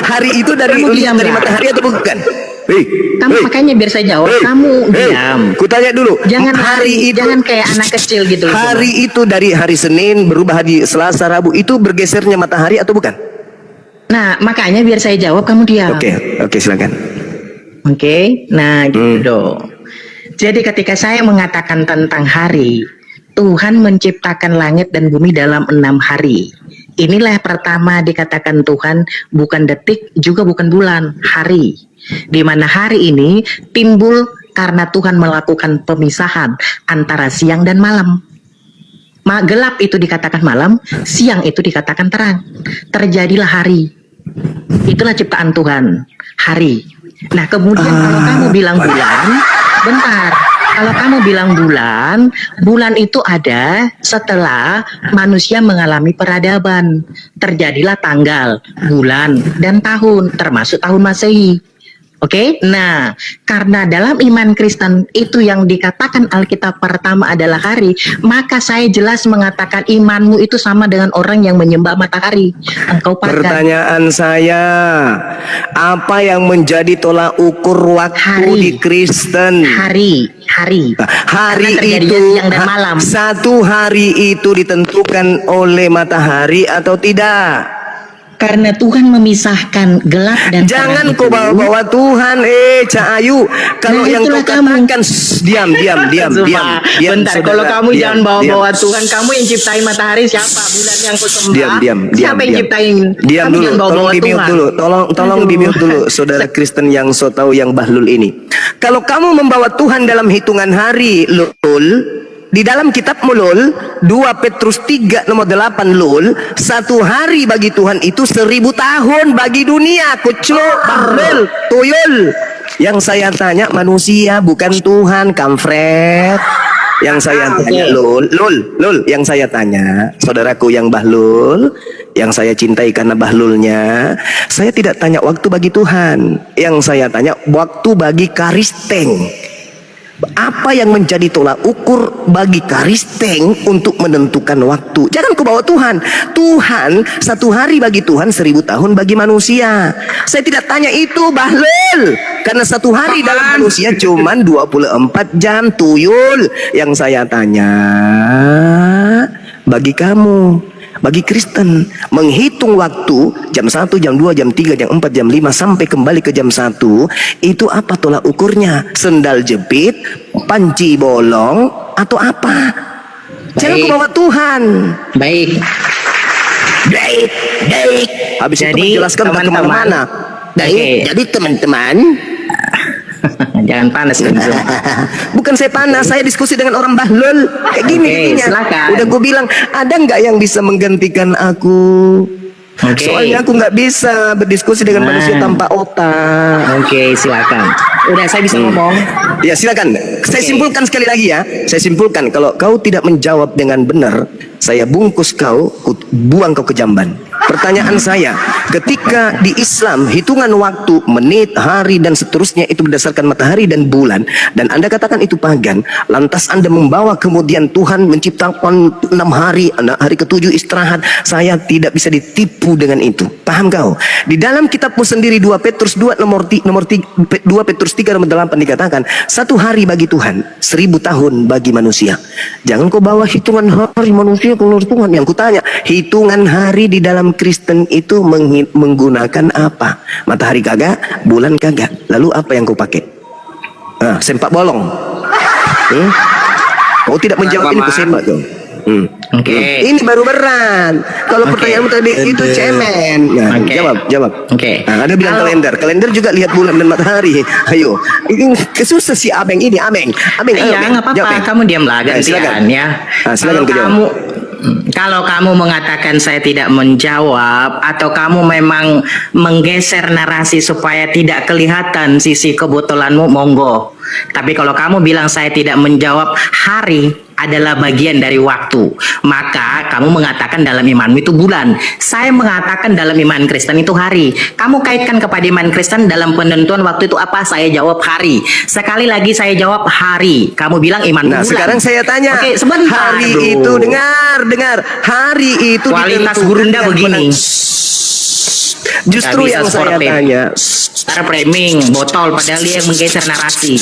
Hari itu dari matahari atau bukan? Kamu makanya biar saya jawab, kamu diam. Kutanya dulu. Jangan hari itu, jangan kayak anak kecil gitu. Hari itu dari hari Senin berubah di Selasa, Rabu, itu bergesernya matahari atau bukan? Nah, makanya biar saya jawab, kamu diam. Oke, silakan. Oke. Nah, gitu. Jadi ketika saya mengatakan tentang hari, Tuhan menciptakan langit dan bumi dalam 6 hari. Inilah pertama dikatakan Tuhan, bukan detik, juga bukan bulan, hari. Di mana hari ini timbul karena Tuhan melakukan pemisahan antara siang dan malam. Gelap itu dikatakan malam, siang itu dikatakan terang. Terjadilah hari. Itulah ciptaan Tuhan, hari. Nah, kemudian kalau kamu bilang bulan, bentar. Kalau kamu bilang bulan itu ada setelah manusia mengalami peradaban. Terjadilah tanggal, bulan, dan tahun, termasuk tahun Masehi. Oke, nah karena dalam iman Kristen itu yang dikatakan Alkitab pertama adalah hari, maka saya jelas mengatakan imanmu itu sama dengan orang yang menyembah matahari. Engkau pagan. Pertanyaan saya, apa yang menjadi tolak ukur waktu di Kristen? Hari itu siang dan malam. Satu hari itu ditentukan oleh matahari atau tidak? Karena Tuhan memisahkan gelap dan jangan terang kau bawa-bawa Tuhan, Cak Ayu. Kalau nah, yang kau katakan, diam. Bentar, kalau kamu jangan bawa-bawa Tuhan, kamu yang ciptain matahari siapa? Bulan yang kau sembah. Siapa yang ciptain? Diam dulu. Tolong di-mute dulu. Tolong di-mute dulu, saudara Kristen yang so tahu yang bahlul ini. Kalau kamu membawa Tuhan dalam hitungan hari, lul, di dalam kitab Mulul 2 Petrus 3 nomor 8 lul, satu hari bagi Tuhan itu 1000 tahun bagi dunia. Kucluk, bahlul, tuyul. Yang saya tanya manusia bukan Tuhan, kampret. Yang saya tanya lul, yang saya tanya saudaraku yang bahlul, yang saya cintai karena bahlulnya, saya tidak tanya waktu bagi Tuhan. Yang saya tanya waktu bagi Karisteng. Apa yang menjadi tolak ukur bagi Karisteng untuk menentukan waktu? Jangan kau bawa Tuhan. Tuhan, satu hari bagi Tuhan 1000 tahun bagi manusia. Saya tidak tanya itu, bahlul. Karena satu hari dalam manusia cuma 24 jam, tuyul. Yang saya tanya bagi kamu, bagi Kristen, menghitung waktu jam 1, jam 2, jam 3, jam 4, jam 5 sampai kembali ke jam 1, itu apa tolak ukurnya? Sendal jepit, panci bolong, atau apa? Jangan kau bawa Tuhan. Baik. Habis jadi, itu menjelaskan kemana-mana. Jadi teman-teman, jangan panas kan. bukan saya panas, saya diskusi dengan orang bahlul kayak gini. Silakan. Udah gue bilang, ada nggak yang bisa menggantikan aku? Soalnya aku nggak bisa berdiskusi dengan manusia tanpa otak. Silakan. Udah, saya bisa ngomong. Ya silakan. Saya simpulkan sekali lagi ya. Saya simpulkan, kalau kau tidak menjawab dengan benar, saya bungkus kau, buang kau ke jamban. Pertanyaan saya, ketika di Islam hitungan waktu, menit, hari dan seterusnya itu berdasarkan matahari dan bulan, dan Anda katakan itu pagan, lantas Anda membawa kemudian Tuhan menciptakan 6 hari, hari ke-7 istirahat, saya tidak bisa ditipu dengan itu. Paham kau? Di dalam kitabmu sendiri 2 Petrus 2 2 Petrus 3 nomor 8 dikatakan, 1 hari bagi Tuhan, 1000 tahun bagi manusia. Jangan kau bawa hitungan hari manusia keluar Tuhan. Yang kutanya, hitungan hari di dalam Kristen itu menggunakan apa? Matahari kagak, bulan kagak. Lalu apa yang kau pakai? Sempak bolong. Kau tidak menjawab ini, kusempak kau. Oke. Ini baru berat. Kalau pertanyaanmu tadi itu cemen. Nah, Oke. jawab. Oke. Nah, ada bilang kalender juga lihat bulan dan matahari. Ayo, ini kesusah si Abeng ini, Abeng. Iya, nggak apa-apa. Kamu diamlah Ya, silakan. gantian ya. Silakan Kalau kamu mengatakan saya tidak menjawab, atau kamu memang menggeser narasi supaya tidak kelihatan sisi kebetulanmu, monggo. Tapi kalau kamu bilang saya tidak menjawab, hari adalah bagian dari waktu, maka kamu mengatakan dalam imanmu itu bulan. Saya mengatakan dalam iman Kristen itu hari. Kamu kaitkan kepada iman Kristen dalam penentuan waktu itu apa? Saya jawab hari. Sekali lagi saya jawab hari. Kamu bilang iman bulan. Nah, sekarang saya tanya. Oke, sebentar. Hari Bro. itu dengar. Hari itu Kualitas ditentukan gurunda dengan begini. Justru Nggak bisa yang saya sportif. tanya. Cara framing, botol, padahal dia yang menggeser narasi.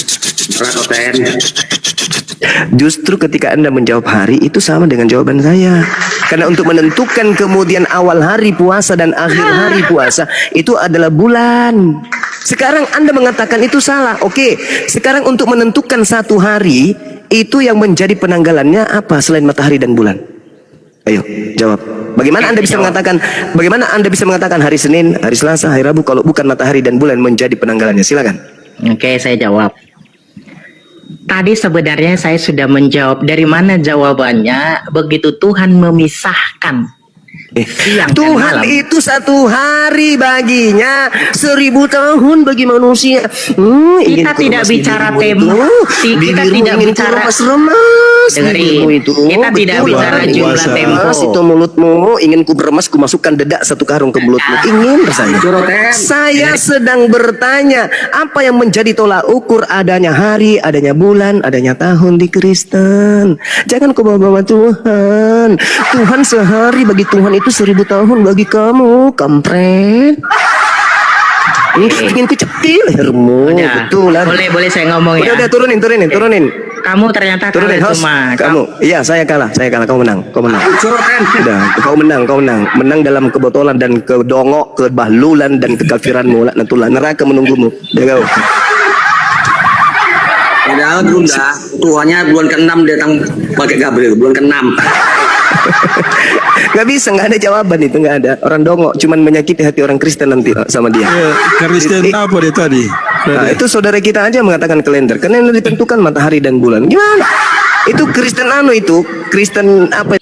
Justru ketika Anda menjawab hari itu sama dengan jawaban saya. Karena untuk menentukan kemudian awal hari puasa dan akhir hari puasa itu adalah bulan. Sekarang Anda mengatakan itu salah. Oke, sekarang untuk menentukan satu hari itu yang menjadi penanggalannya apa selain matahari dan bulan? Ayo, jawab. Bagaimana Anda bisa mengatakan hari Senin, hari Selasa, hari Rabu kalau bukan matahari dan bulan menjadi penanggalannya? Silakan. Oke, saya jawab. Tadi sebenarnya saya sudah menjawab. Dari mana jawabannya? Begitu Tuhan memisahkan siang dan Tuhan malam. itu satu hari baginya, 1000 tahun bagi manusia. Ingin Kita tidak kuremas bicara bibirmu tema. itu. Kita Bibirmu tidak ingin bicara. kuremas Dengerin, bibirmu itu. kita tidak Betul, bicara Bang. jumlah tempo. Itu mulutmu ingin kuremas, kumasukkan dedak 1 karung ke mulutmu. Ingin rasanya. Saya sedang bertanya, apa yang menjadi tolak ukur adanya hari, adanya bulan, adanya tahun di Kristen? Jangan kau bawa-bawa Tuhan. Tuhan sehari bagi Tuhan itu 1000 tahun bagi kamu, kampret. Ingin ku cepil lehermu. Udah, Betul lah. boleh saya ngomong ya. Udah turunin. Kamu ternyata Turunin kalah host. cuma. Kamu. Iya, saya kalah. Kau menang. Udah, kau menang. Menang dalam kebotolan dan kedongok, kebahlulan dan kekafiranmu. Laknatullah. Neraka menunggumu. Udah kau. Padahal Bunda, Tuhannya bulan ke-6 datang pakai Gabriel, bulan ke-6. Gak bisa, gak ada jawaban itu, gak ada. Orang dongok cuman menyakiti hati orang Kristen nanti sama dia. Kristen apa dia tadi? Nah, itu saudara kita aja mengatakan kalender. Karena yang ditentukan matahari dan bulan. Gimana? Itu Kristen itu Kristen apa?